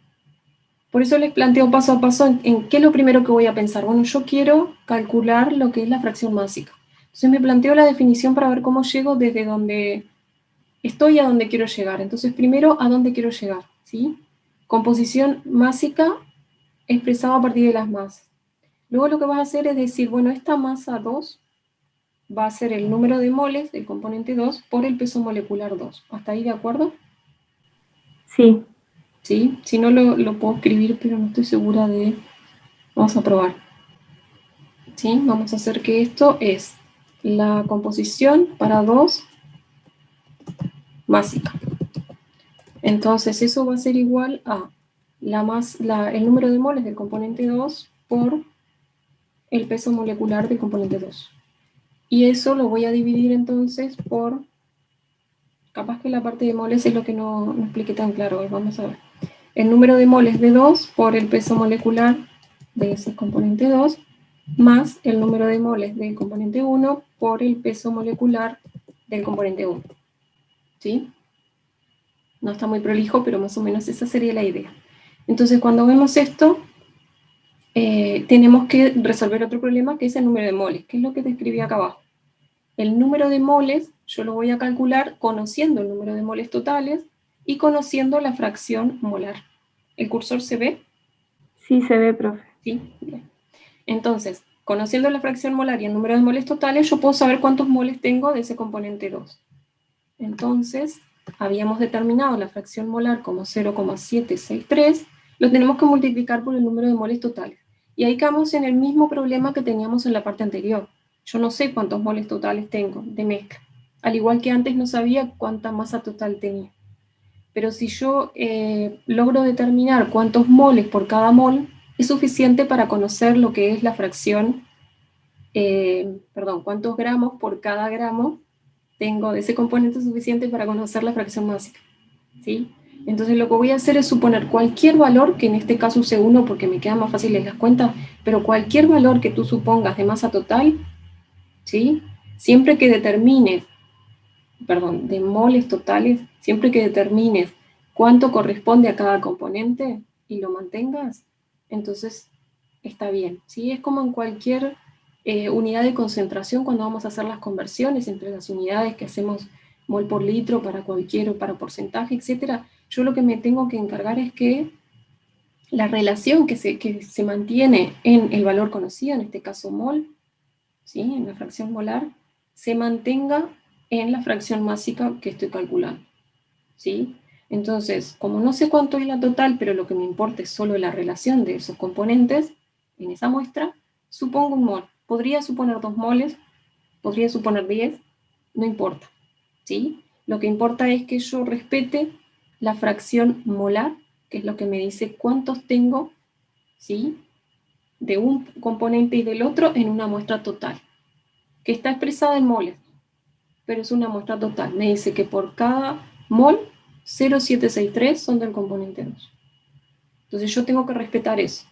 Por eso les planteo paso a paso en qué es lo primero que voy a pensar. Bueno, yo quiero calcular lo que es la fracción másica. Entonces me planteo la definición para ver cómo llego desde donde estoy a donde quiero llegar. Entonces primero, ¿a dónde quiero llegar? ¿Sí? Composición másica expresada a partir de las masas. Luego lo que vas a hacer es decir, bueno, esta masa 2 va a ser el número de moles del componente 2 por el peso molecular 2. ¿Hasta ahí de acuerdo? Sí, ¿Sí? Si no lo puedo escribir, pero no estoy segura de... Vamos a probar. ¿Sí? Vamos a hacer que esto es la composición para 2 másica. Entonces eso va a ser igual a el número de moles del componente 2 por el peso molecular del componente 2. Y eso lo voy a dividir entonces por... Capaz que la parte de moles es lo que no expliqué tan claro. Vamos a ver. El número de moles de 2 por el peso molecular de ese componente 2, más el número de moles del componente 1 por el peso molecular del componente 1. ¿Sí? No está muy prolijo, pero más o menos esa sería la idea. Entonces, cuando vemos esto, tenemos que resolver otro problema, que es el número de moles, que es lo que te escribí acá abajo. El número de moles yo lo voy a calcular conociendo el número de moles totales y conociendo la fracción molar. ¿El cursor se ve? sí se ve, profe. Sí, bien. Entonces, conociendo la fracción molar y el número de moles totales, yo puedo saber cuántos moles tengo de ese componente 2. Entonces, habíamos determinado la fracción molar como 0,763, lo tenemos que multiplicar por el número de moles totales. Y ahí quedamos en el mismo problema que teníamos en la parte anterior. Yo no sé cuántos moles totales tengo de mezcla. Al igual que antes no sabía cuánta masa total tenía. Pero si yo logro determinar cuántos moles por cada mol, es suficiente para conocer lo que es la fracción, cuántos gramos por cada gramo tengo de ese componente suficiente para conocer la fracción másica. ¿Sí? Entonces lo que voy a hacer es suponer cualquier valor, que en este caso use 1 porque me quedan más fáciles las cuentas, pero cualquier valor que tú supongas de masa total, ¿sí? Siempre que determines, de moles totales, siempre que determines cuánto corresponde a cada componente y lo mantengas, entonces está bien. ¿Sí? Es como en cualquier unidad de concentración cuando vamos a hacer las conversiones entre las unidades que hacemos mol por litro para cualquier, para porcentaje, etc. Yo lo que me tengo que encargar es que la relación que se mantiene en el valor conocido, en este caso mol, ¿sí? En la fracción molar, se mantenga en la fracción másica que estoy calculando. ¿Sí? Entonces, como no sé cuánto es la total, pero lo que me importa es solo la relación de esos componentes, en esa muestra, supongo un mol. Podría suponer 2 moles, podría suponer 10, no importa. ¿Sí? Lo que importa es que yo respete la fracción molar, que es lo que me dice cuántos tengo, ¿sí? De un componente y del otro en una muestra total, que está expresada en moles, pero es una muestra total. Me dice que por cada mol, 0,763 son del componente 2. Entonces yo tengo que respetar eso.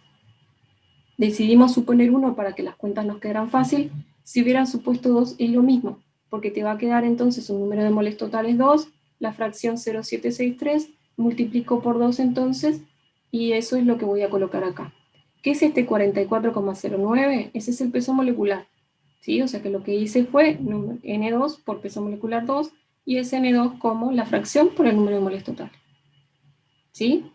Decidimos suponer 1 para que las cuentas nos quedaran fácil. Si hubieran supuesto 2 es lo mismo, porque te va a quedar entonces un número de moles totales 2, la fracción 0,763, multiplico por 2 entonces, y eso es lo que voy a colocar acá. ¿Qué es este 44,09? Ese es el peso molecular. ¿Sí? O sea que lo que hice fue N2 por peso molecular 2 y es N2 como la fracción por el número de moles total. ¿Sí?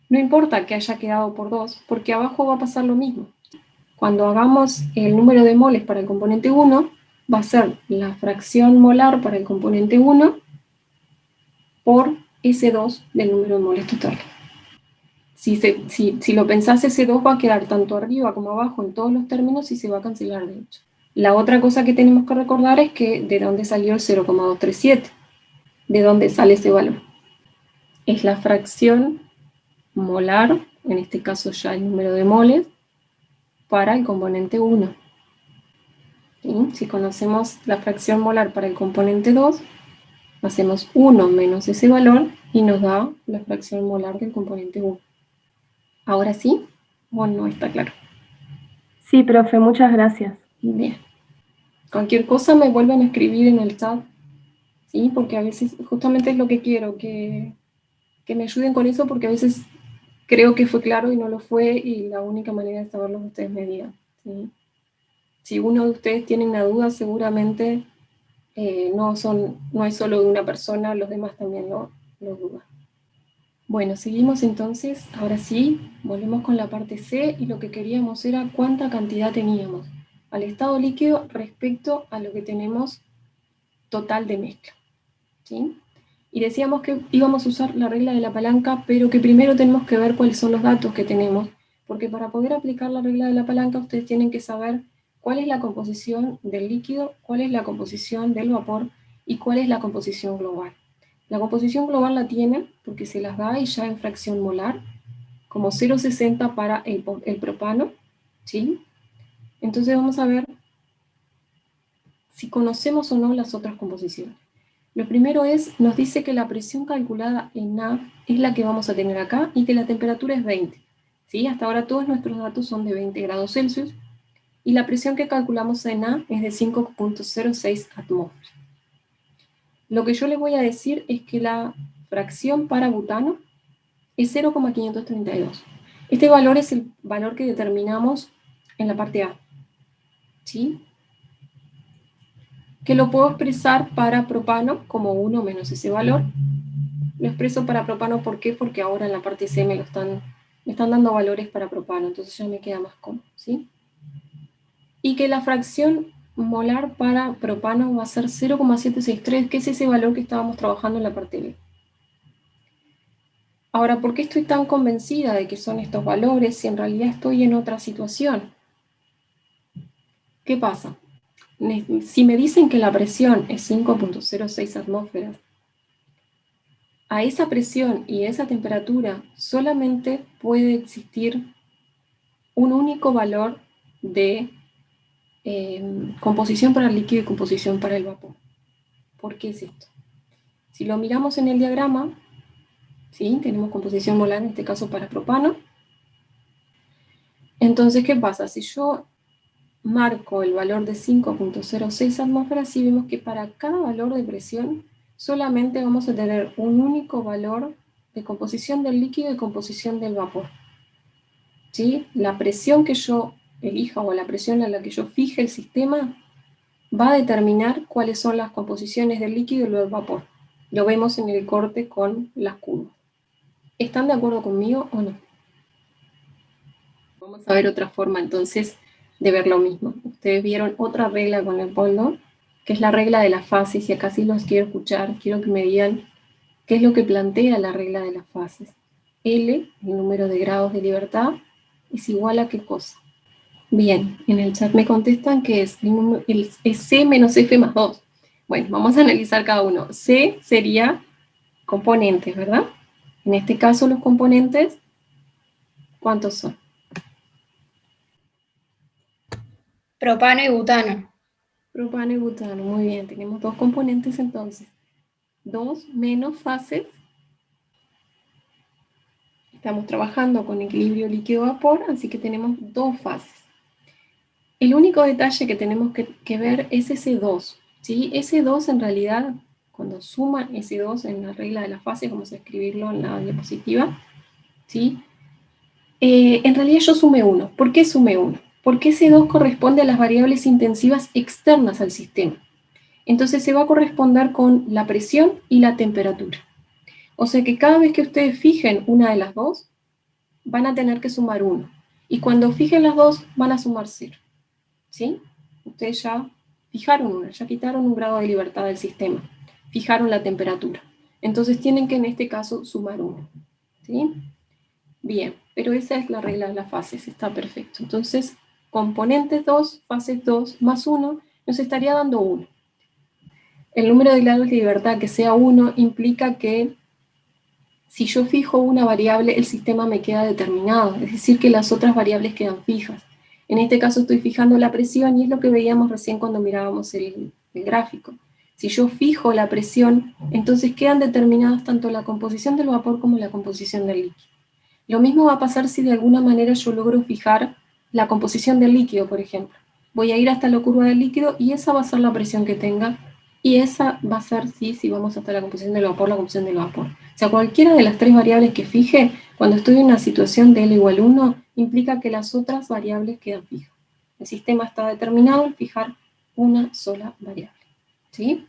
No importa que haya quedado por 2, porque abajo va a pasar lo mismo. Cuando hagamos el número de moles para el componente 1, va a ser la fracción molar para el componente 1 por S2 del número de moles total. Si lo pensás, S2 va a quedar tanto arriba como abajo en todos los términos y se va a cancelar de hecho. La otra cosa que tenemos que recordar es que de dónde salió el 0,237. ¿De dónde sale ese valor? Es la fracción molar, en este caso ya el número de moles, para el componente 1. ¿Sí? Si conocemos la fracción molar para el componente 2, hacemos 1 menos ese valor y nos da la fracción molar del componente 1. ¿Ahora sí? ¿O no está claro? Sí, profe, muchas gracias. Bien. Cualquier cosa me vuelven a escribir en el chat, ¿sí? Porque a veces justamente es lo que quiero, que me ayuden con eso, porque a veces creo que fue claro y no lo fue, y la única manera de saberlo es que ustedes me digan, ¿sí? Si uno de ustedes tiene una duda, seguramente no es solo de una persona, los demás también lo dudan. Bueno, seguimos entonces, ahora sí, volvemos con la parte C, y lo que queríamos era cuánta cantidad teníamos al estado líquido respecto a lo que tenemos total de mezcla, ¿sí? Y decíamos que íbamos a usar la regla de la palanca, pero que primero tenemos que ver cuáles son los datos que tenemos, porque para poder aplicar la regla de la palanca ustedes tienen que saber cuál es la composición del líquido, cuál es la composición del vapor y cuál es la composición global. La composición global la tienen porque se las da y ya en fracción molar, como 0,60 para el propano, ¿sí? Entonces vamos a ver si conocemos o no las otras composiciones. Lo primero es, nos dice que la presión calculada en A es la que vamos a tener acá y que la temperatura es 20. ¿Sí? Hasta ahora todos nuestros datos son de 20 grados Celsius y la presión que calculamos en A es de 5,06 atmósferas. Lo que yo les voy a decir es que la fracción para butano es 0,532. Este valor es el valor que determinamos en la parte A, ¿sí? Que lo puedo expresar para propano como 1 menos ese valor. Lo expreso para propano, ¿por qué? Porque ahora en la parte C me están dando valores para propano, entonces ya me queda más cómodo, ¿sí? Y que la fracción molar para propano va a ser 0,763, que es ese valor que estábamos trabajando en la parte B. Ahora, ¿por qué estoy tan convencida de que son estos valores si en realidad estoy en otra situación? ¿Qué pasa? Si me dicen que la presión es 5,06 atmósferas, a esa presión y esa temperatura solamente puede existir un único valor de composición para el líquido y composición para el vapor. ¿Por qué es esto? Si lo miramos en el diagrama, ¿sí? Tenemos composición molar, en este caso para propano. Entonces, ¿qué pasa? Si yo marco el valor de 5,06 atmósferas, sí vemos que para cada valor de presión solamente vamos a tener un único valor de composición del líquido y composición del vapor, ¿sí? La presión que yo elija o la presión a la que yo fije el sistema va a determinar cuáles son las composiciones del líquido y del vapor. Lo vemos en el corte con las curvas. ¿Están de acuerdo conmigo o no? Vamos a ver otra forma entonces de ver lo mismo. Ustedes vieron otra regla con Leopoldo, que es la regla de las fases, y acá sí los quiero escuchar, quiero que me digan qué es lo que plantea la regla de las fases. L, el número de grados de libertad, es igual a qué cosa. Bien, en el chat me contestan que es C menos F más 2. Bueno, vamos a analizar cada uno. C sería componentes, ¿verdad? En este caso los componentes, ¿cuántos son? Propano y butano. Propano y butano, muy bien. Tenemos dos componentes entonces. 2 menos fases. Estamos trabajando con equilibrio líquido-vapor, así que tenemos dos fases. El único detalle que tenemos que ver es ese 2, ¿sí? Ese 2 en realidad, cuando suman ese 2 en la regla de las fases, vamos a escribirlo en la diapositiva, ¿sí? En realidad yo sumé 1. ¿Por qué sumé 1? Porque ese 2 corresponde a las variables intensivas externas al sistema. Entonces se va a corresponder con la presión y la temperatura. O sea que cada vez que ustedes fijen una de las dos, van a tener que sumar 1. Y cuando fijen las dos, van a sumar 0. ¿Sí? Ustedes ya fijaron una, ya quitaron un grado de libertad del sistema, fijaron la temperatura. Entonces tienen que en este caso sumar 1. ¿Sí? Bien, pero esa es la regla de las fases, está perfecto. Entonces, componentes 2, fases 2 más 1, nos estaría dando 1. El número de grados de libertad que sea 1 implica que si yo fijo una variable, el sistema me queda determinado, es decir, que las otras variables quedan fijas. En este caso estoy fijando la presión y es lo que veíamos recién cuando mirábamos el gráfico. Si yo fijo la presión, entonces quedan determinadas tanto la composición del vapor como la composición del líquido. Lo mismo va a pasar si de alguna manera yo logro fijar la composición del líquido, por ejemplo. Voy a ir hasta la curva del líquido y esa va a ser la presión que tenga, y esa va a ser, sí, si vamos hasta la composición del vapor, la composición del vapor. O sea, cualquiera de las tres variables que fije, cuando estoy en una situación de L igual 1, implica que las otras variables quedan fijas. El sistema está determinado al fijar una sola variable, ¿sí?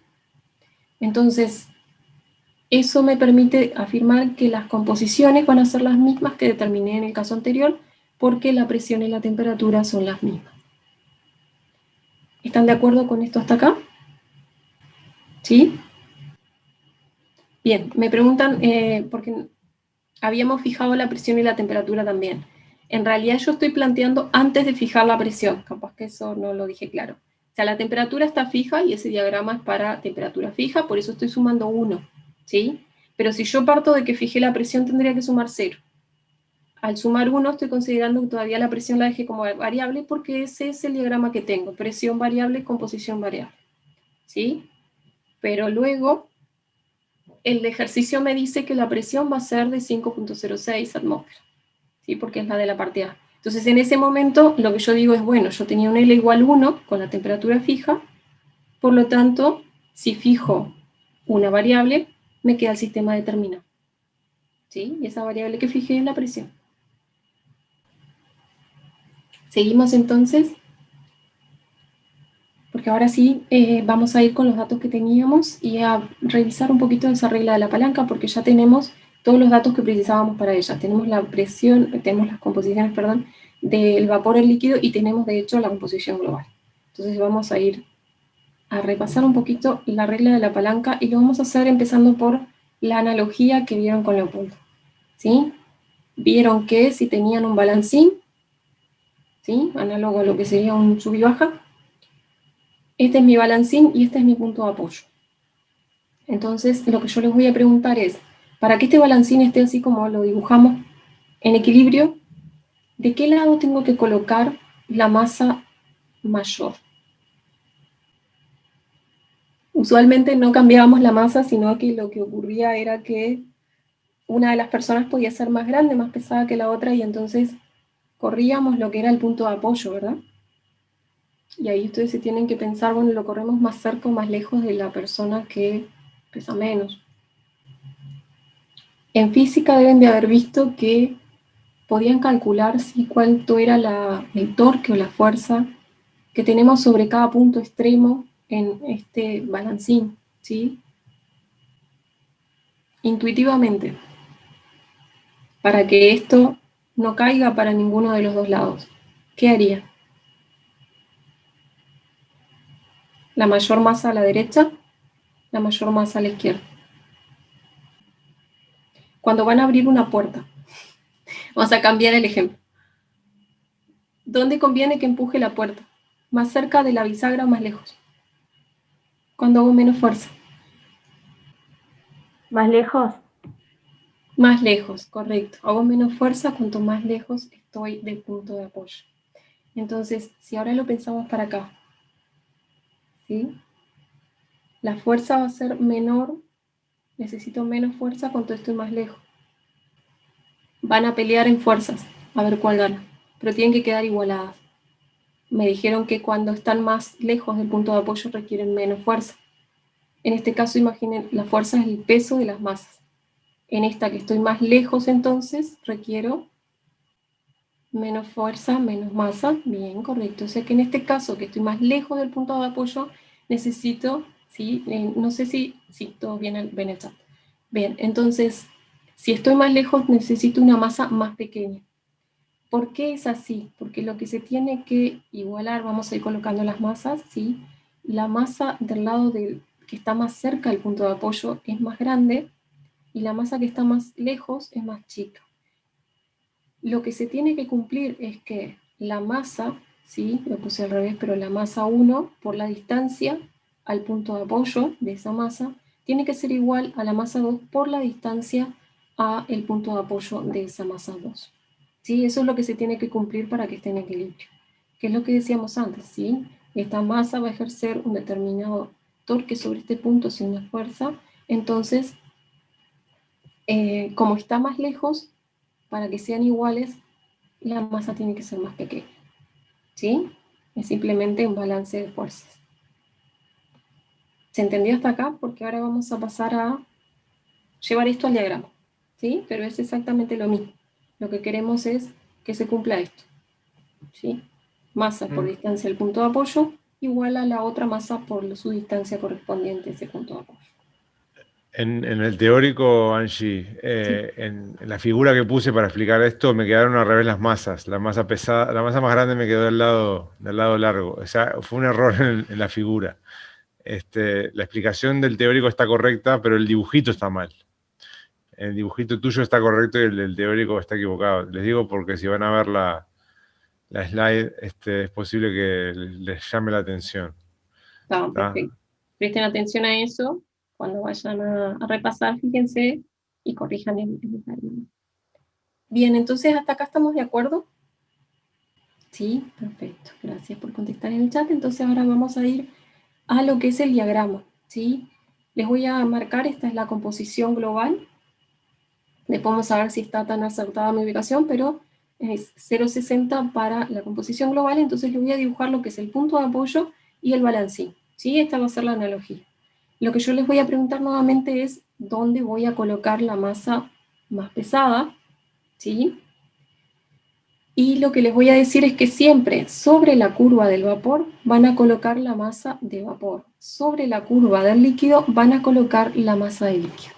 Entonces, eso me permite afirmar que las composiciones van a ser las mismas que determiné en el caso anterior, porque la presión y la temperatura son las mismas. ¿Están de acuerdo con esto hasta acá? ¿Sí? Bien, me preguntan, porque habíamos fijado la presión y la temperatura también. En realidad yo estoy planteando antes de fijar la presión, capaz que eso no lo dije claro. O sea, la temperatura está fija y ese diagrama es para temperatura fija, por eso estoy sumando 1, ¿sí? Pero si yo parto de que fijé la presión, tendría que sumar 0. Al sumar 1 estoy considerando que todavía la presión la dejé como variable porque ese es el diagrama que tengo, presión variable, composición variable, ¿sí? Pero luego el ejercicio me dice que la presión va a ser de 5.06 atmósferas, ¿sí? Porque es la de la parte A. Entonces en ese momento lo que yo digo es, bueno, yo tenía un L igual 1 con la temperatura fija, por lo tanto, si fijo una variable, me queda el sistema determinado, ¿sí? Y esa variable que fijé es la presión. Seguimos entonces, porque ahora sí vamos a ir con los datos que teníamos y a revisar un poquito esa regla de la palanca, porque ya tenemos todos los datos que precisábamos para ella. Tenemos la presión, tenemos las composiciones, perdón, del vapor al líquido y tenemos de hecho la composición global. Entonces vamos a ir a repasar un poquito la regla de la palanca y lo vamos a hacer empezando por la analogía que vieron con Leopoldo, ¿sí? Vieron que si tenían un balancín, ¿sí? Análogo a lo que sería un sub y baja, este es mi balancín y este es mi punto de apoyo. Entonces, lo que yo les voy a preguntar es, para que este balancín esté así como lo dibujamos, en equilibrio, ¿de qué lado tengo que colocar la masa mayor? Usualmente no cambiábamos la masa, sino que lo que ocurría era que una de las personas podía ser más grande, más pesada que la otra, y entonces corríamos lo que era el punto de apoyo, ¿verdad? Y ahí ustedes se tienen que pensar, bueno, lo corremos más cerca o más lejos de la persona que pesa menos. En física deben de haber visto que podían calcular si cuánto era el torque o la fuerza que tenemos sobre cada punto extremo en este balancín, ¿sí? Intuitivamente, para que esto no caiga para ninguno de los dos lados. ¿Qué haría? La mayor masa a la derecha, la mayor masa a la izquierda. Cuando van a abrir una puerta, vamos a cambiar el ejemplo. ¿Dónde conviene que empuje la puerta? ¿Más cerca de la bisagra o más lejos? Cuando hago menos fuerza. ¿Más lejos? Más lejos, correcto. Hago menos fuerza cuanto más lejos estoy del punto de apoyo. Entonces, si ahora lo pensamos para acá, ¿sí? La fuerza va a ser menor, necesito menos fuerza cuanto estoy más lejos. Van a pelear en fuerzas, a ver cuál gana, pero tienen que quedar igualadas. Me dijeron que cuando están más lejos del punto de apoyo requieren menos fuerza. En este caso, imaginen, la fuerza es el peso de las masas. En esta que estoy más lejos, entonces, requiero menos fuerza, menos masa. Bien, correcto. O sea que en este caso, que estoy más lejos del punto de apoyo, necesito, ¿sí? No sé si todos ven el chat. Bien, entonces, si estoy más lejos, necesito una masa más pequeña. ¿Por qué es así? Porque lo que se tiene que igualar, vamos a ir colocando las masas, ¿sí? La masa del lado que está más cerca del punto de apoyo es más grande y la masa que está más lejos es más chica. Lo que se tiene que cumplir es que la masa, ¿sí? Lo puse al revés, pero la masa 1 por la distancia al punto de apoyo de esa masa tiene que ser igual a la masa 2 por la distancia a el punto de apoyo de esa masa 2. ¿Sí? Eso es lo que se tiene que cumplir para que esté en equilibrio. Que es lo que decíamos antes, ¿sí? Esta masa va a ejercer un determinado torque sobre este punto, sin una fuerza. Entonces, como está más lejos, para que sean iguales, la masa tiene que ser más pequeña. ¿Sí? Es simplemente un balance de fuerzas. ¿Se entendió hasta acá? Porque ahora vamos a pasar a llevar esto al diagrama. ¿Sí? Pero es exactamente lo mismo. Lo que queremos es que se cumpla esto. ¿Sí? Masa por distancia del punto de apoyo igual a la otra masa por su distancia correspondiente a ese punto de apoyo. En el teórico, Angie, en la figura que puse para explicar esto, me quedaron al revés las masas. La masa pesada, la masa más grande me quedó del lado largo. O sea, fue un error en la figura. La explicación del teórico está correcta, pero el dibujito está mal. El dibujito tuyo está correcto y el del teórico está equivocado. Les digo porque si van a ver la slide, es posible que les llame la atención. Está perfecto. Presten atención a eso cuando vayan a repasar, fíjense y corrijan el detalle. Bien, entonces hasta acá estamos de acuerdo. Sí, perfecto. Gracias por contestar en el chat. Entonces ahora vamos a ir a lo que es el diagrama. ¿Sí? Les voy a marcar, esta es la composición global. Después vamos a ver si está tan acertada mi ubicación, pero es 0,60 para la composición global. Entonces les voy a dibujar lo que es el punto de apoyo y el balancín. ¿Sí? Esta va a ser la analogía. Lo que yo les voy a preguntar nuevamente es dónde voy a colocar la masa más pesada, ¿sí? Y lo que les voy a decir es que siempre sobre la curva del vapor van a colocar la masa de vapor. Sobre la curva del líquido van a colocar la masa de líquido.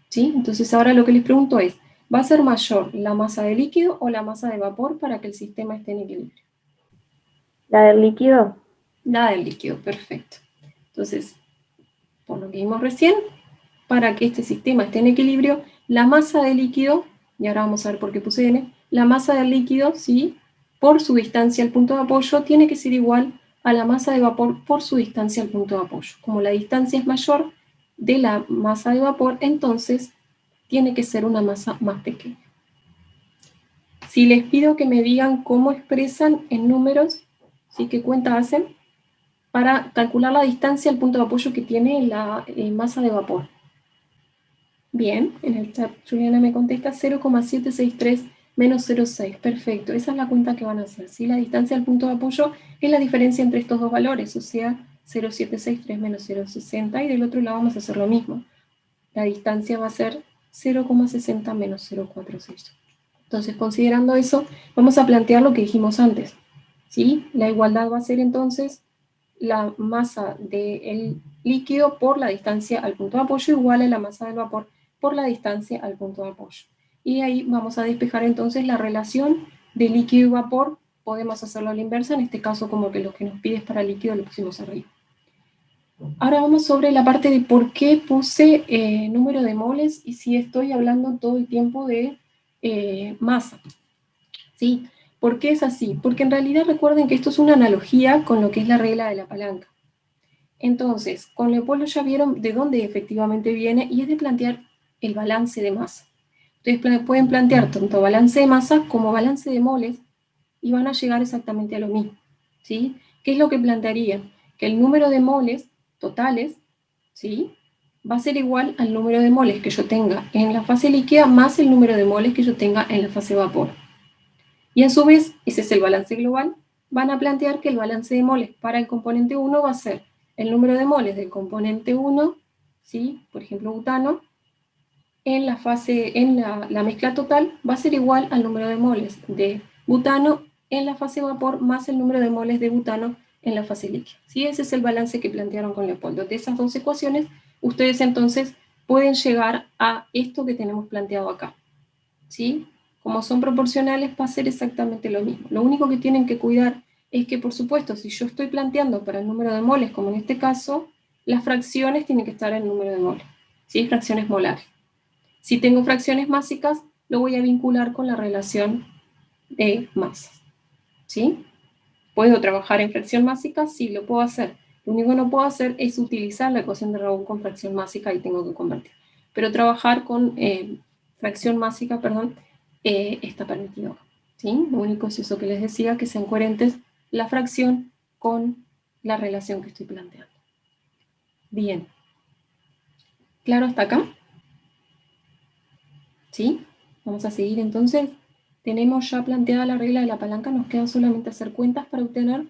¿Sí? Entonces ahora lo que les pregunto es, ¿va a ser mayor la masa de líquido o la masa de vapor para que el sistema esté en equilibrio? ¿La del líquido? La del líquido, perfecto. Entonces, por lo que vimos recién, para que este sistema esté en equilibrio, la masa de líquido, y ahora vamos a ver por qué puse N, la masa del líquido, ¿sí? Por su distancia al punto de apoyo, tiene que ser igual a la masa de vapor por su distancia al punto de apoyo. Como la distancia es mayor de la masa de vapor, entonces tiene que ser una masa más pequeña. Si les pido que me digan cómo expresan en números, ¿sí? ¿Qué cuenta hacen? Para calcular la distancia al punto de apoyo que tiene la masa de vapor. Bien, en el chat Juliana me contesta 0,763 menos 0,6. Perfecto, esa es la cuenta que van a hacer. ¿Sí? La distancia al punto de apoyo es la diferencia entre estos dos valores, o sea, 0,763 menos 0,60, y del otro lado vamos a hacer lo mismo. La distancia va a ser 0,60 menos 0,46. Entonces, considerando eso, vamos a plantear lo que dijimos antes. ¿Sí? La igualdad va a ser entonces la masa del líquido por la distancia al punto de apoyo igual a la masa del vapor por la distancia al punto de apoyo. Y ahí vamos a despejar entonces la relación de líquido y vapor. Podemos hacerlo a la inversa, en este caso como que lo que nos pide es para líquido lo pusimos arriba. Ahora vamos sobre la parte de por qué puse número de moles y si estoy hablando todo el tiempo de masa. ¿Sí? ¿Por qué es así? Porque en realidad recuerden que esto es una analogía con lo que es la regla de la palanca. Entonces, con Leopoldo ya vieron de dónde efectivamente viene y es de plantear el balance de masa. Ustedes pueden plantear tanto balance de masa como balance de moles y van a llegar exactamente a lo mismo. ¿Sí? ¿Qué es lo que plantearían? Que el número de moles totales, ¿sí? Va a ser igual al número de moles que yo tenga en la fase líquida más el número de moles que yo tenga en la fase vapor. Y a su vez, ese es el balance global, van a plantear que el balance de moles para el componente 1 va a ser el número de moles del componente 1, ¿sí? Por ejemplo, butano, en la mezcla total va a ser igual al número de moles de butano en la fase vapor más el número de moles de butano en la fase líquida. ¿Sí? Ese es el balance que plantearon con Leopoldo. De esas dos ecuaciones, ustedes entonces pueden llegar a esto que tenemos planteado acá. ¿Sí? Como son proporcionales, va a ser exactamente lo mismo. Lo único que tienen que cuidar es que, por supuesto, si yo estoy planteando para el número de moles, como en este caso, las fracciones tienen que estar en el número de moles, ¿sí? Fracciones molares. Si tengo fracciones másicas, lo voy a vincular con la relación de masas, ¿sí? ¿Puedo trabajar en fracción másica? Sí, lo puedo hacer. Lo único que no puedo hacer es utilizar la ecuación de Raoult con fracción másica y tengo que convertir. Pero trabajar con fracción másica, está permitido. ¿Sí? Lo único es eso que les decía, que sean coherentes la fracción con la relación que estoy planteando. Bien. ¿Claro hasta acá? ¿Sí? Vamos a seguir entonces. Tenemos ya planteada la regla de la palanca, nos queda solamente hacer cuentas para obtener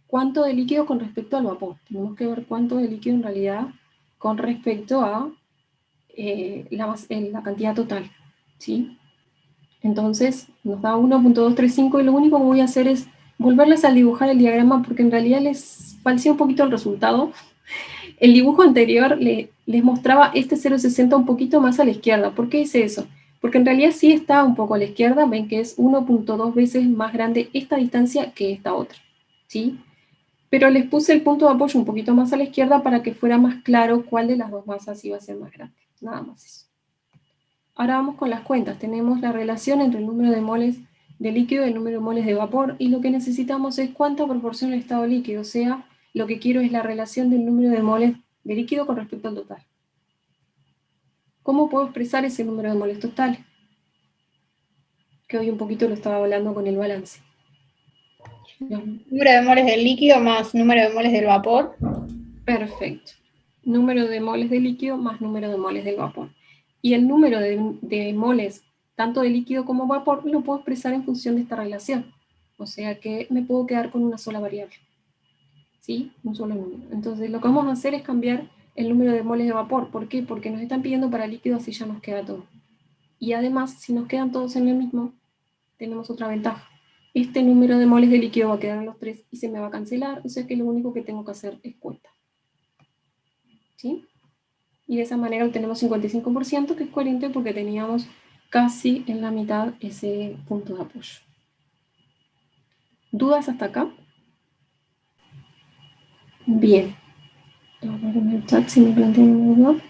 cuánto de líquido con respecto al vapor. Tenemos que ver cuánto de líquido en realidad con respecto a la cantidad total, ¿sí? Entonces nos da 1.235 y lo único que voy a hacer es volverles a dibujar el diagrama porque en realidad les falsea un poquito el resultado. El dibujo anterior les mostraba este 0.60 un poquito más a la izquierda. ¿Por qué hice eso? Porque en realidad sí está un poco a la izquierda, ven que es 1.2 veces más grande esta distancia que esta otra, ¿sí? Pero les puse el punto de apoyo un poquito más a la izquierda para que fuera más claro cuál de las dos masas iba a ser más grande. Nada más eso. Ahora vamos con las cuentas. Tenemos la relación entre el número de moles de líquido y el número de moles de vapor, y lo que necesitamos es cuánta proporción al estado líquido, o sea, lo que quiero es la relación del número de moles de líquido con respecto al total. ¿Cómo puedo expresar ese número de moles total? Que hoy un poquito lo estaba hablando con el balance. Número de moles del líquido más número de moles del vapor. Perfecto. Número de moles de líquido más número de moles del vapor. Y el número de moles, tanto de líquido como vapor, lo puedo expresar en función de esta relación. O sea que me puedo quedar con una sola variable. ¿Sí? Un solo número. Entonces lo que vamos a hacer es cambiar el número de moles de vapor. ¿Por qué? Porque nos están pidiendo para líquido, así ya nos queda todo. Y además, si nos quedan todos en el mismo, tenemos otra ventaja. Este número de moles de líquido va a quedar en los 3 y se me va a cancelar, o sea que lo único que tengo que hacer es cuenta. ¿Sí? Y de esa manera obtenemos 55%, que es coherente porque teníamos casi en la mitad ese punto de apoyo. ¿Dudas hasta acá? Bien. Vamos a ver en el chat si me plantean alguna duda.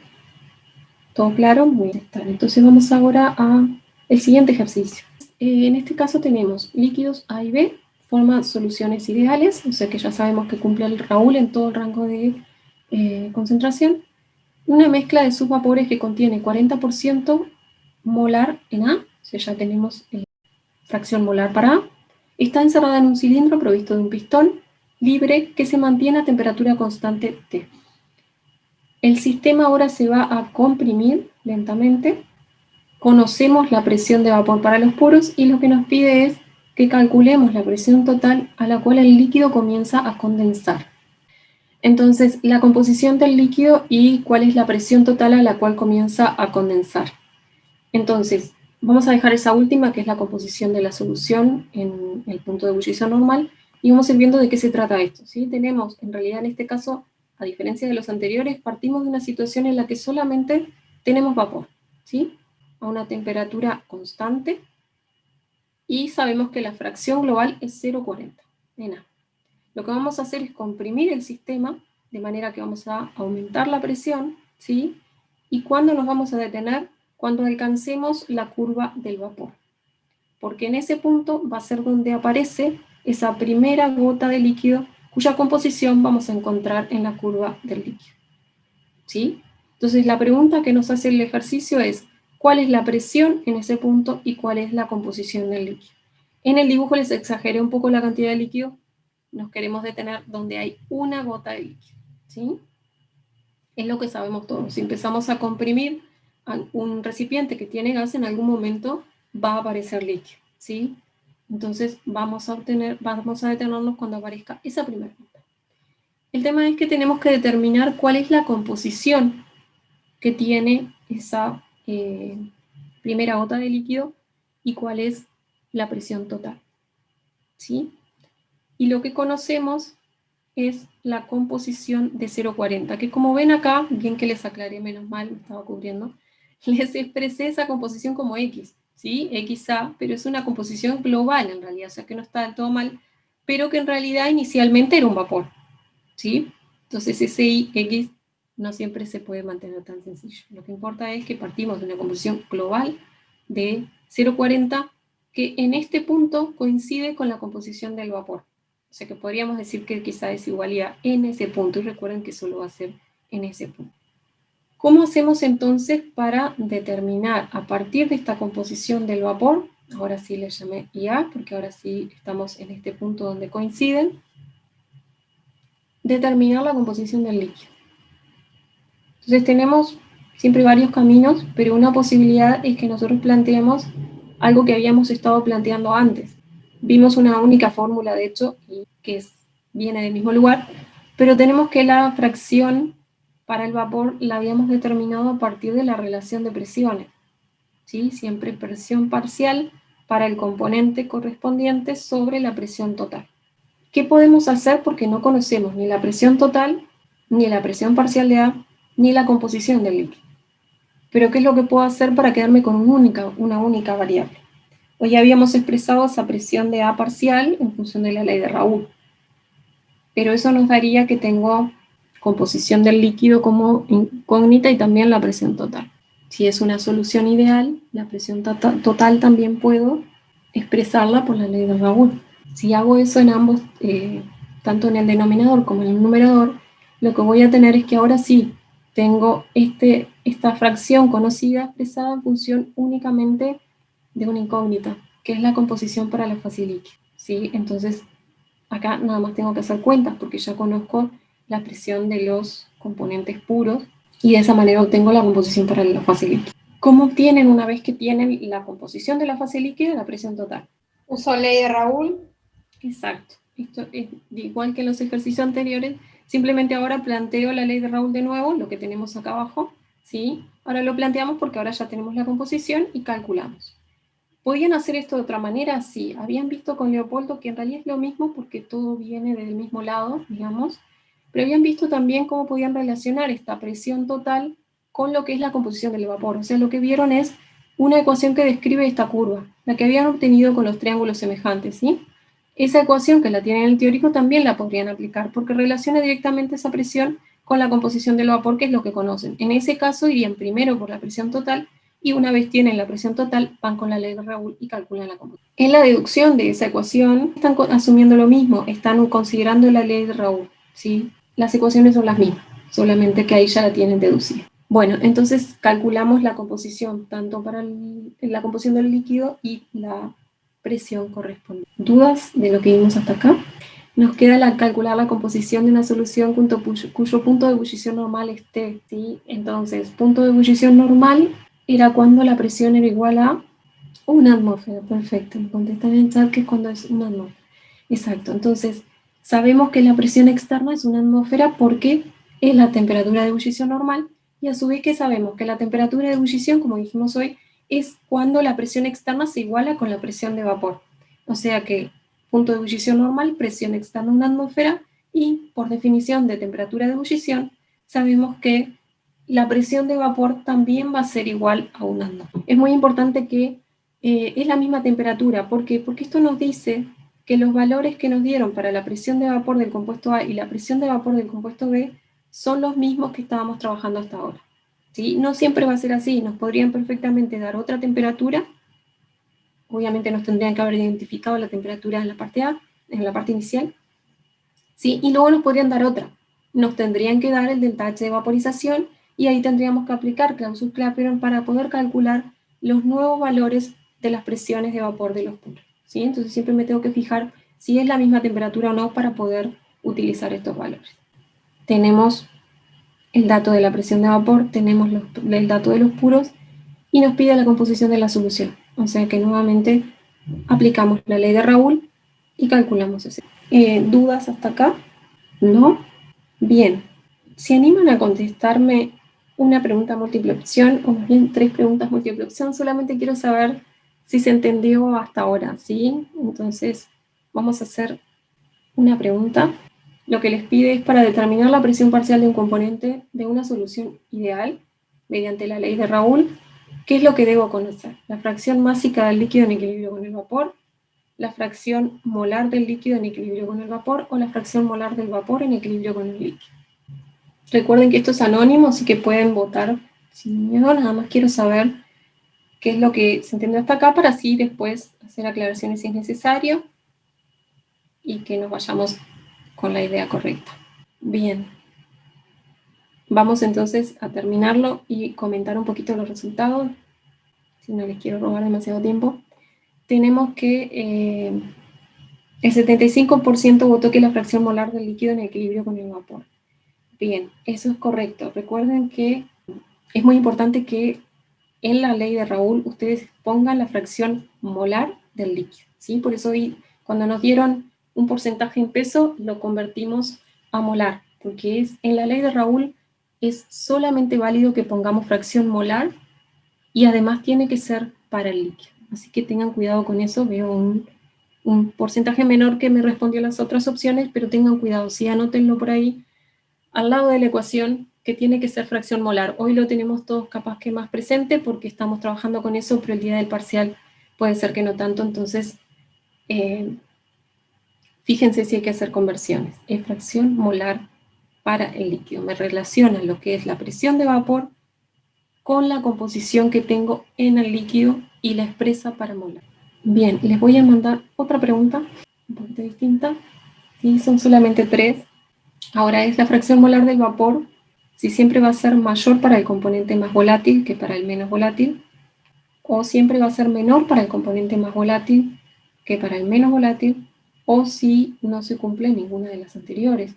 ¿Todo claro? Muy bien. Entonces vamos ahora al siguiente ejercicio. En este caso tenemos líquidos A y B, forman soluciones ideales, o sea que ya sabemos que cumple el Raúl en todo el rango de concentración. Una mezcla de sus vapores que contiene 40% molar en A, o sea ya tenemos fracción molar para A, está encerrada en un cilindro provisto de un pistón libre que se mantiene a temperatura constante T. El sistema ahora se va a comprimir lentamente. Conocemos la presión de vapor para los poros y lo que nos pide es que calculemos la presión total a la cual el líquido comienza a condensar. Entonces, la composición del líquido y cuál es la presión total a la cual comienza a condensar. Entonces, vamos a dejar esa última, que es la composición de la solución en el punto de ebullición normal, y vamos a ir viendo de qué se trata esto, ¿sí? Tenemos, en realidad en este caso, a diferencia de los anteriores, partimos de una situación en la que solamente tenemos vapor, ¿sí? A una temperatura constante, y sabemos que la fracción global es 0,40 en A. Lo que vamos a hacer es comprimir el sistema, de manera que vamos a aumentar la presión, ¿sí? ¿Y cuándo nos vamos a detener? Cuando alcancemos la curva del vapor. Porque en ese punto va a ser donde aparece esa primera gota de líquido, cuya composición vamos a encontrar en la curva del líquido. ¿Sí? Entonces la pregunta que nos hace el ejercicio es, ¿cuál es la presión en ese punto y cuál es la composición del líquido? En el dibujo les exageré un poco la cantidad de líquido, nos queremos detener donde hay una gota de líquido, ¿sí? Es lo que sabemos todos. Si empezamos a comprimir un recipiente que tiene gas, en algún momento va a aparecer líquido, ¿sí? Entonces vamos a detenernos cuando aparezca esa primera gota. El tema es que tenemos que determinar cuál es la composición que tiene esa primera gota de líquido y cuál es la presión total, ¿sí? Y lo que conocemos es la composición de 0,40, que como ven acá, bien que les aclaré, menos mal, me estaba cubriendo, les expresé esa composición como X, ¿sí? XA, pero es una composición global en realidad, o sea que no está del todo mal, pero que en realidad inicialmente era un vapor, ¿sí? Entonces ese X no siempre se puede mantener tan sencillo. Lo que importa es que partimos de una composición global de 0,40, que en este punto coincide con la composición del vapor. O sea que podríamos decir que quizá es igual a en ese punto, y recuerden que solo va a ser en ese punto. ¿Cómo hacemos entonces para determinar a partir de esta composición del vapor? Ahora sí le llamé IA, porque ahora sí estamos en este punto donde coinciden. Determinar la composición del líquido. Entonces tenemos siempre varios caminos, pero una posibilidad es que nosotros planteemos algo que habíamos estado planteando antes. Vimos una única fórmula, de hecho, y que viene del mismo lugar, pero tenemos que la fracción para el vapor la habíamos determinado a partir de la relación de presiones, ¿sí? Siempre presión parcial para el componente correspondiente sobre la presión total. ¿Qué podemos hacer? Porque no conocemos ni la presión total, ni la presión parcial de A, ni la composición del líquido. Pero ¿qué es lo que puedo hacer para quedarme con una única variable? Hoy ya habíamos expresado esa presión de A parcial en función de la ley de Raoult. Pero eso nos daría que tengo composición del líquido como incógnita y también la presión total. Si es una solución ideal, la presión total también puedo expresarla por la ley de Raoult. Si hago eso en ambos, tanto en el denominador como en el numerador, lo que voy a tener es que ahora sí tengo esta fracción conocida expresada en función únicamente de una incógnita, que es la composición para la fase líquida, ¿sí? Entonces, acá nada más tengo que hacer cuentas porque ya conozco la presión de los componentes puros y de esa manera obtengo la composición para la fase líquida. ¿Cómo obtienen una vez que tienen la composición de la fase líquida la presión total? Uso ley de Raoult. Exacto. Esto es igual que en los ejercicios anteriores, simplemente ahora planteo la ley de Raoult de nuevo, lo que tenemos acá abajo, ¿sí? Ahora lo planteamos porque ahora ya tenemos la composición y calculamos. ¿Podían hacer esto de otra manera? Sí. Habían visto con Leopoldo que en realidad es lo mismo porque todo viene del mismo lado, digamos, pero habían visto también cómo podían relacionar esta presión total con lo que es la composición del vapor. O sea, lo que vieron es una ecuación que describe esta curva, la que habían obtenido con los triángulos semejantes, ¿sí? Esa ecuación que la tienen en el teórico también la podrían aplicar porque relaciona directamente esa presión con la composición del vapor, que es lo que conocen. En ese caso irían primero por la presión total y una vez tienen la presión total, van con la ley de Raoult y calculan la composición. En la deducción de esa ecuación están asumiendo lo mismo, están considerando la ley de Raoult, ¿sí? Las ecuaciones son las mismas, solamente que ahí ya la tienen deducida. Bueno, entonces calculamos la composición, tanto para la composición del líquido y la presión correspondiente. ¿Dudas de lo que vimos hasta acá? Nos queda calcular la composición de una solución cuyo punto de ebullición normal esté, ¿sí? Entonces, punto de ebullición normal era cuando la presión era igual a una atmósfera. Perfecto, me contestan en el chat que es cuando es una atmósfera. Exacto, entonces sabemos que la presión externa es una atmósfera porque es la temperatura de ebullición normal, y a su vez que sabemos que la temperatura de ebullición, como dijimos hoy, es cuando la presión externa se iguala con la presión de vapor. O sea que punto de ebullición normal, presión externa una atmósfera, y por definición de temperatura de ebullición, sabemos que la presión de vapor también va a ser igual a una atmósfera. Es muy importante que es la misma temperatura. ¿Por qué? Porque esto nos dice que los valores que nos dieron para la presión de vapor del compuesto A y la presión de vapor del compuesto B son los mismos que estábamos trabajando hasta ahora, ¿sí? No siempre va a ser así, nos podrían perfectamente dar otra temperatura. Obviamente nos tendrían que haber identificado la temperatura en la parte A, en la parte inicial, ¿sí? Y luego nos podrían dar otra. Nos tendrían que dar el delta H de vaporización, y ahí tendríamos que aplicar Clausius-Clapeyron para poder calcular los nuevos valores de las presiones de vapor de los puros, ¿sí? Entonces siempre me tengo que fijar si es la misma temperatura o no para poder utilizar estos valores. Tenemos el dato de la presión de vapor, tenemos el dato de los puros, y nos pide la composición de la solución. O sea que nuevamente aplicamos la ley de Raoult y calculamos ese. ¿Dudas hasta acá? ¿No? Bien. ¿Se animan a contestarme una pregunta múltiple opción, o más bien 3 preguntas múltiple opción? Solamente quiero saber si se entendió hasta ahora, ¿sí? Entonces, vamos a hacer una pregunta. Lo que les pide es para determinar la presión parcial de un componente de una solución ideal, mediante la ley de Raoult, ¿qué es lo que debo conocer? La fracción másica del líquido en equilibrio con el vapor, la fracción molar del líquido en equilibrio con el vapor, o la fracción molar del vapor en equilibrio con el líquido. Recuerden que esto es anónimo, así que pueden votar sin miedo. Nada más quiero saber qué es lo que se entendió hasta acá, para así después hacer aclaraciones si es necesario y que nos vayamos con la idea correcta. Bien. Vamos entonces a terminarlo y comentar un poquito los resultados, si no les quiero robar demasiado tiempo. Tenemos que el 75% votó que la fracción molar del líquido en equilibrio con el vapor. Bien, eso es correcto. Recuerden que es muy importante que en la ley de Raoul ustedes pongan la fracción molar del líquido, ¿sí? Por eso hoy, cuando nos dieron un porcentaje en peso, lo convertimos a molar, porque en la ley de Raoul es solamente válido que pongamos fracción molar y además tiene que ser para el líquido. Así que tengan cuidado con eso. Veo un porcentaje menor que me respondió a las otras opciones, pero tengan cuidado, sí, anótenlo por ahí, al lado de la ecuación, que tiene que ser fracción molar. Hoy lo tenemos todos capaz que más presente porque estamos trabajando con eso, pero el día del parcial puede ser que no tanto, entonces fíjense si hay que hacer conversiones. Es fracción molar para el líquido. Me relaciona lo que es la presión de vapor con la composición que tengo en el líquido y la expresa para molar. Bien, les voy a mandar otra pregunta, un poquito distinta. Sí, son solamente 3. Ahora es la fracción molar del vapor, si siempre va a ser mayor para el componente más volátil que para el menos volátil, o siempre va a ser menor para el componente más volátil que para el menos volátil, o si no se cumple ninguna de las anteriores.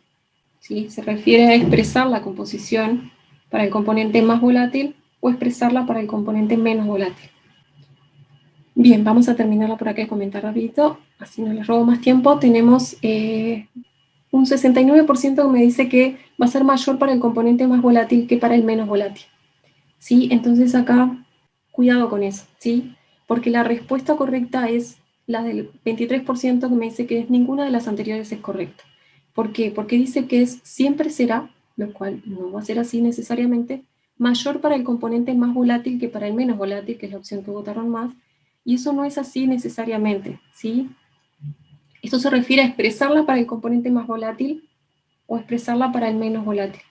¿Sí? Se refiere a expresar la composición para el componente más volátil o expresarla para el componente menos volátil. Bien, vamos a terminarla por acá y comentar rapidito, así no les robo más tiempo. Tenemos un 69% que me dice que va a ser mayor para el componente más volátil que para el menos volátil. ¿Sí? Entonces acá, cuidado con eso, ¿sí? Porque la respuesta correcta es la del 23% que me dice que ninguna de las anteriores es correcta. ¿Por qué? Porque dice que siempre será, lo cual no va a ser así necesariamente, mayor para el componente más volátil que para el menos volátil, que es la opción que votaron más, y eso no es así necesariamente, ¿sí? Esto se refiere a expresarla para el componente más volátil o expresarla para el menos volátil.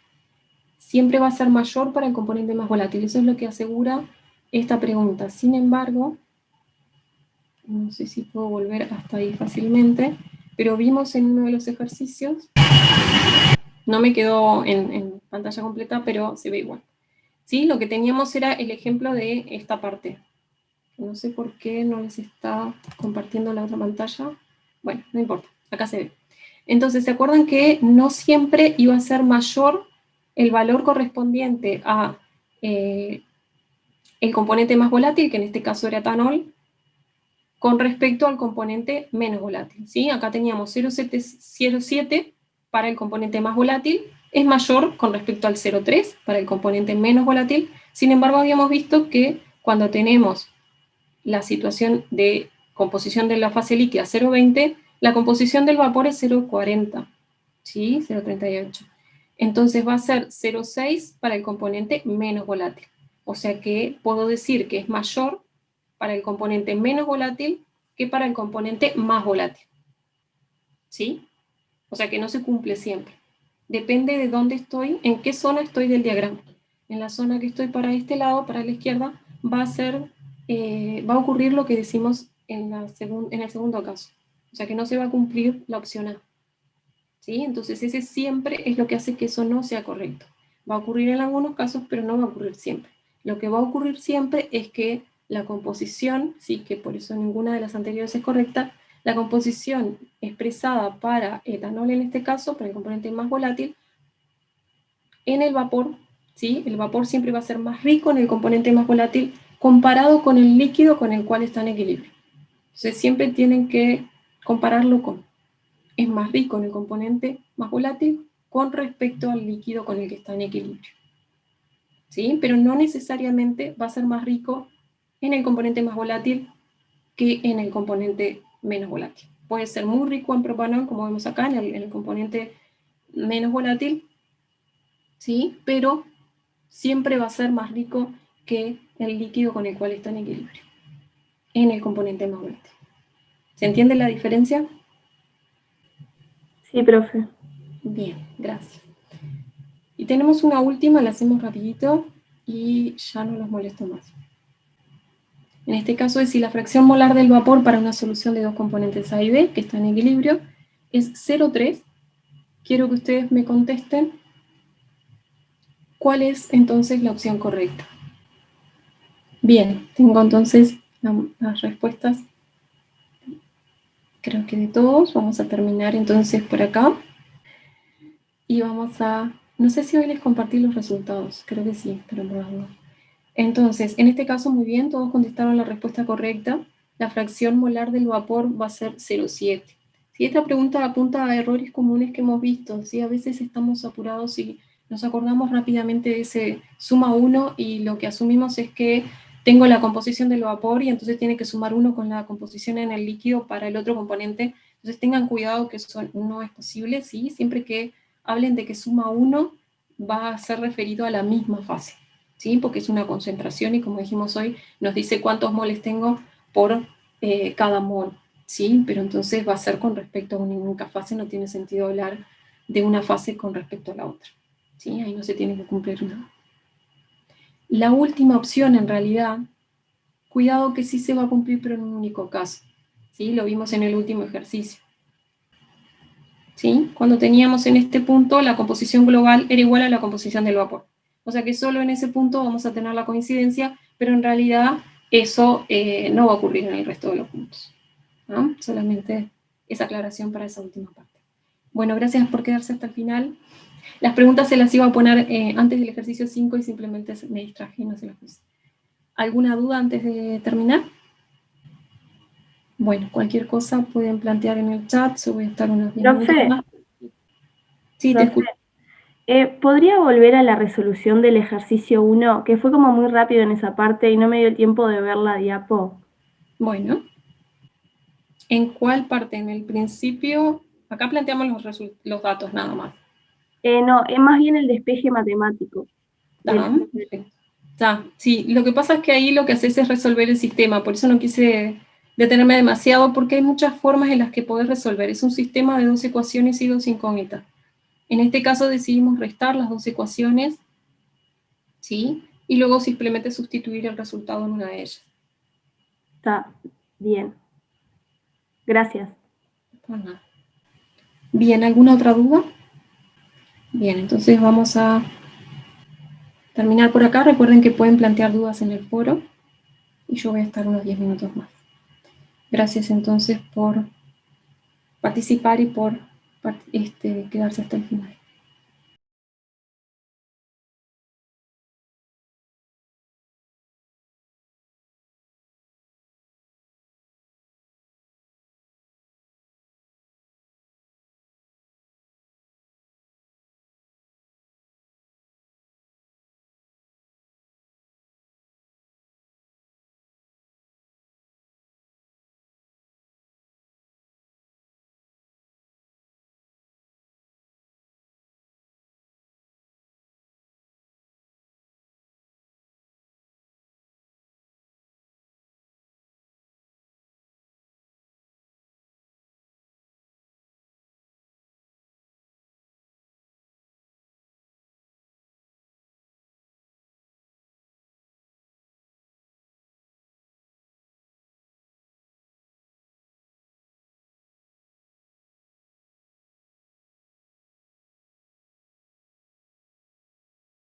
Siempre va a ser mayor para el componente más volátil, eso es lo que asegura esta pregunta. Sin embargo, no sé si puedo volver hasta ahí fácilmente, pero vimos en uno de los ejercicios, no me quedó en pantalla completa, pero se ve igual. ¿Sí? Lo que teníamos era el ejemplo de esta parte. No sé por qué no les está compartiendo la otra pantalla. Bueno, no importa, acá se ve. Entonces, ¿se acuerdan que no siempre iba a ser mayor el valor correspondiente a el componente más volátil, que en este caso era etanol, con respecto al componente menos volátil? ¿Sí? Acá teníamos 0,7 para el componente más volátil, es mayor con respecto al 0,3 para el componente menos volátil. Sin embargo, habíamos visto que cuando tenemos la situación de composición de la fase líquida 0,20, la composición del vapor es 0,40, ¿sí? 0,38. Entonces va a ser 0,6 para el componente menos volátil. O sea que puedo decir que es mayor para el componente menos volátil que para el componente más volátil. ¿Sí? O sea que no se cumple siempre. Depende de dónde estoy, en qué zona estoy del diagrama. En la zona que estoy para este lado, para la izquierda, va a ocurrir lo que decimos en el segundo caso. O sea que no se va a cumplir la opción A. ¿Sí? Entonces ese siempre es lo que hace que eso no sea correcto. Va a ocurrir en algunos casos, pero no va a ocurrir siempre. Lo que va a ocurrir siempre es que la composición, sí, que por eso ninguna de las anteriores es correcta, la composición expresada para etanol en este caso, para el componente más volátil, en el vapor, ¿sí? El vapor siempre va a ser más rico en el componente más volátil comparado con el líquido con el cual está en equilibrio. Entonces siempre tienen que compararlo con, es más rico en el componente más volátil con respecto al líquido con el que está en equilibrio. ¿Sí? Pero no necesariamente va a ser más rico en el componente más volátil que en el componente menos volátil. Puede ser muy rico en propanol, como vemos acá, en el componente menos volátil, ¿sí? Pero siempre va a ser más rico que el líquido con el cual está en equilibrio, en el componente más volátil. ¿Se entiende la diferencia? Sí, profe. Bien, gracias. Y tenemos una última, la hacemos rapidito y ya no los molesto más. En este caso es si la fracción molar del vapor para una solución de dos componentes A y B, que está en equilibrio, es 0,3. Quiero que ustedes me contesten cuál es entonces la opción correcta. Bien, tengo entonces las respuestas, creo que de todos. Vamos a terminar entonces por acá. Y vamos a, no sé si hoy les compartí los resultados, creo que sí, pero no. Entonces, en este caso, muy bien, todos contestaron la respuesta correcta. La fracción molar del vapor va a ser 0,7. Si esta pregunta apunta a errores comunes que hemos visto, ¿sí? A veces estamos apurados y nos acordamos rápidamente de ese suma 1 y lo que asumimos es que tengo la composición del vapor y entonces tiene que sumar 1 con la composición en el líquido para el otro componente. Entonces tengan cuidado que eso no es posible, ¿sí? Siempre que hablen de que suma 1 va a ser referido a la misma fase, ¿sí? Porque es una concentración y como dijimos hoy, nos dice cuántos moles tengo por cada mol, ¿sí? Pero entonces va a ser con respecto a una única fase, no tiene sentido hablar de una fase con respecto a la otra, ¿sí? Ahí no se tiene que cumplir nada. La última opción, en realidad, cuidado que sí se va a cumplir, pero en un único caso, ¿sí? Lo vimos en el último ejercicio, ¿sí? Cuando teníamos en este punto la composición global era igual a la composición del vapor. O sea que solo en ese punto vamos a tener la coincidencia, pero en realidad eso no va a ocurrir en el resto de los puntos, ¿no? Solamente esa aclaración para esa última parte. Bueno, gracias por quedarse hasta el final. Las preguntas se las iba a poner antes del ejercicio 5 y simplemente me distraje y no se las puse. ¿Alguna duda antes de terminar? Bueno, cualquier cosa pueden plantear en el chat, yo voy a estar unos 10 minutos más. Sí, te escucho. ¿Podría volver a la resolución del ejercicio 1? Que fue como muy rápido en esa parte y no me dio tiempo de ver la diapo. Bueno. ¿En cuál parte? En el principio, acá planteamos los datos nada más. No, es más bien el despeje matemático. Perfecto. Sí, lo que pasa es que ahí lo que haces es resolver el sistema, por eso no quise detenerme demasiado, porque hay muchas formas en las que podés resolver. Es un sistema de 2 ecuaciones y 2 incógnitas. En este caso decidimos restar las 2 ecuaciones, ¿sí? Y luego simplemente sustituir el resultado en una de ellas. Está bien. Gracias. Pues nada. Bien, ¿alguna otra duda? Bien, entonces vamos a terminar por acá. Recuerden que pueden plantear dudas en el foro y yo voy a estar unos 10 minutos más. Gracias entonces por participar y por quedarse hasta el final.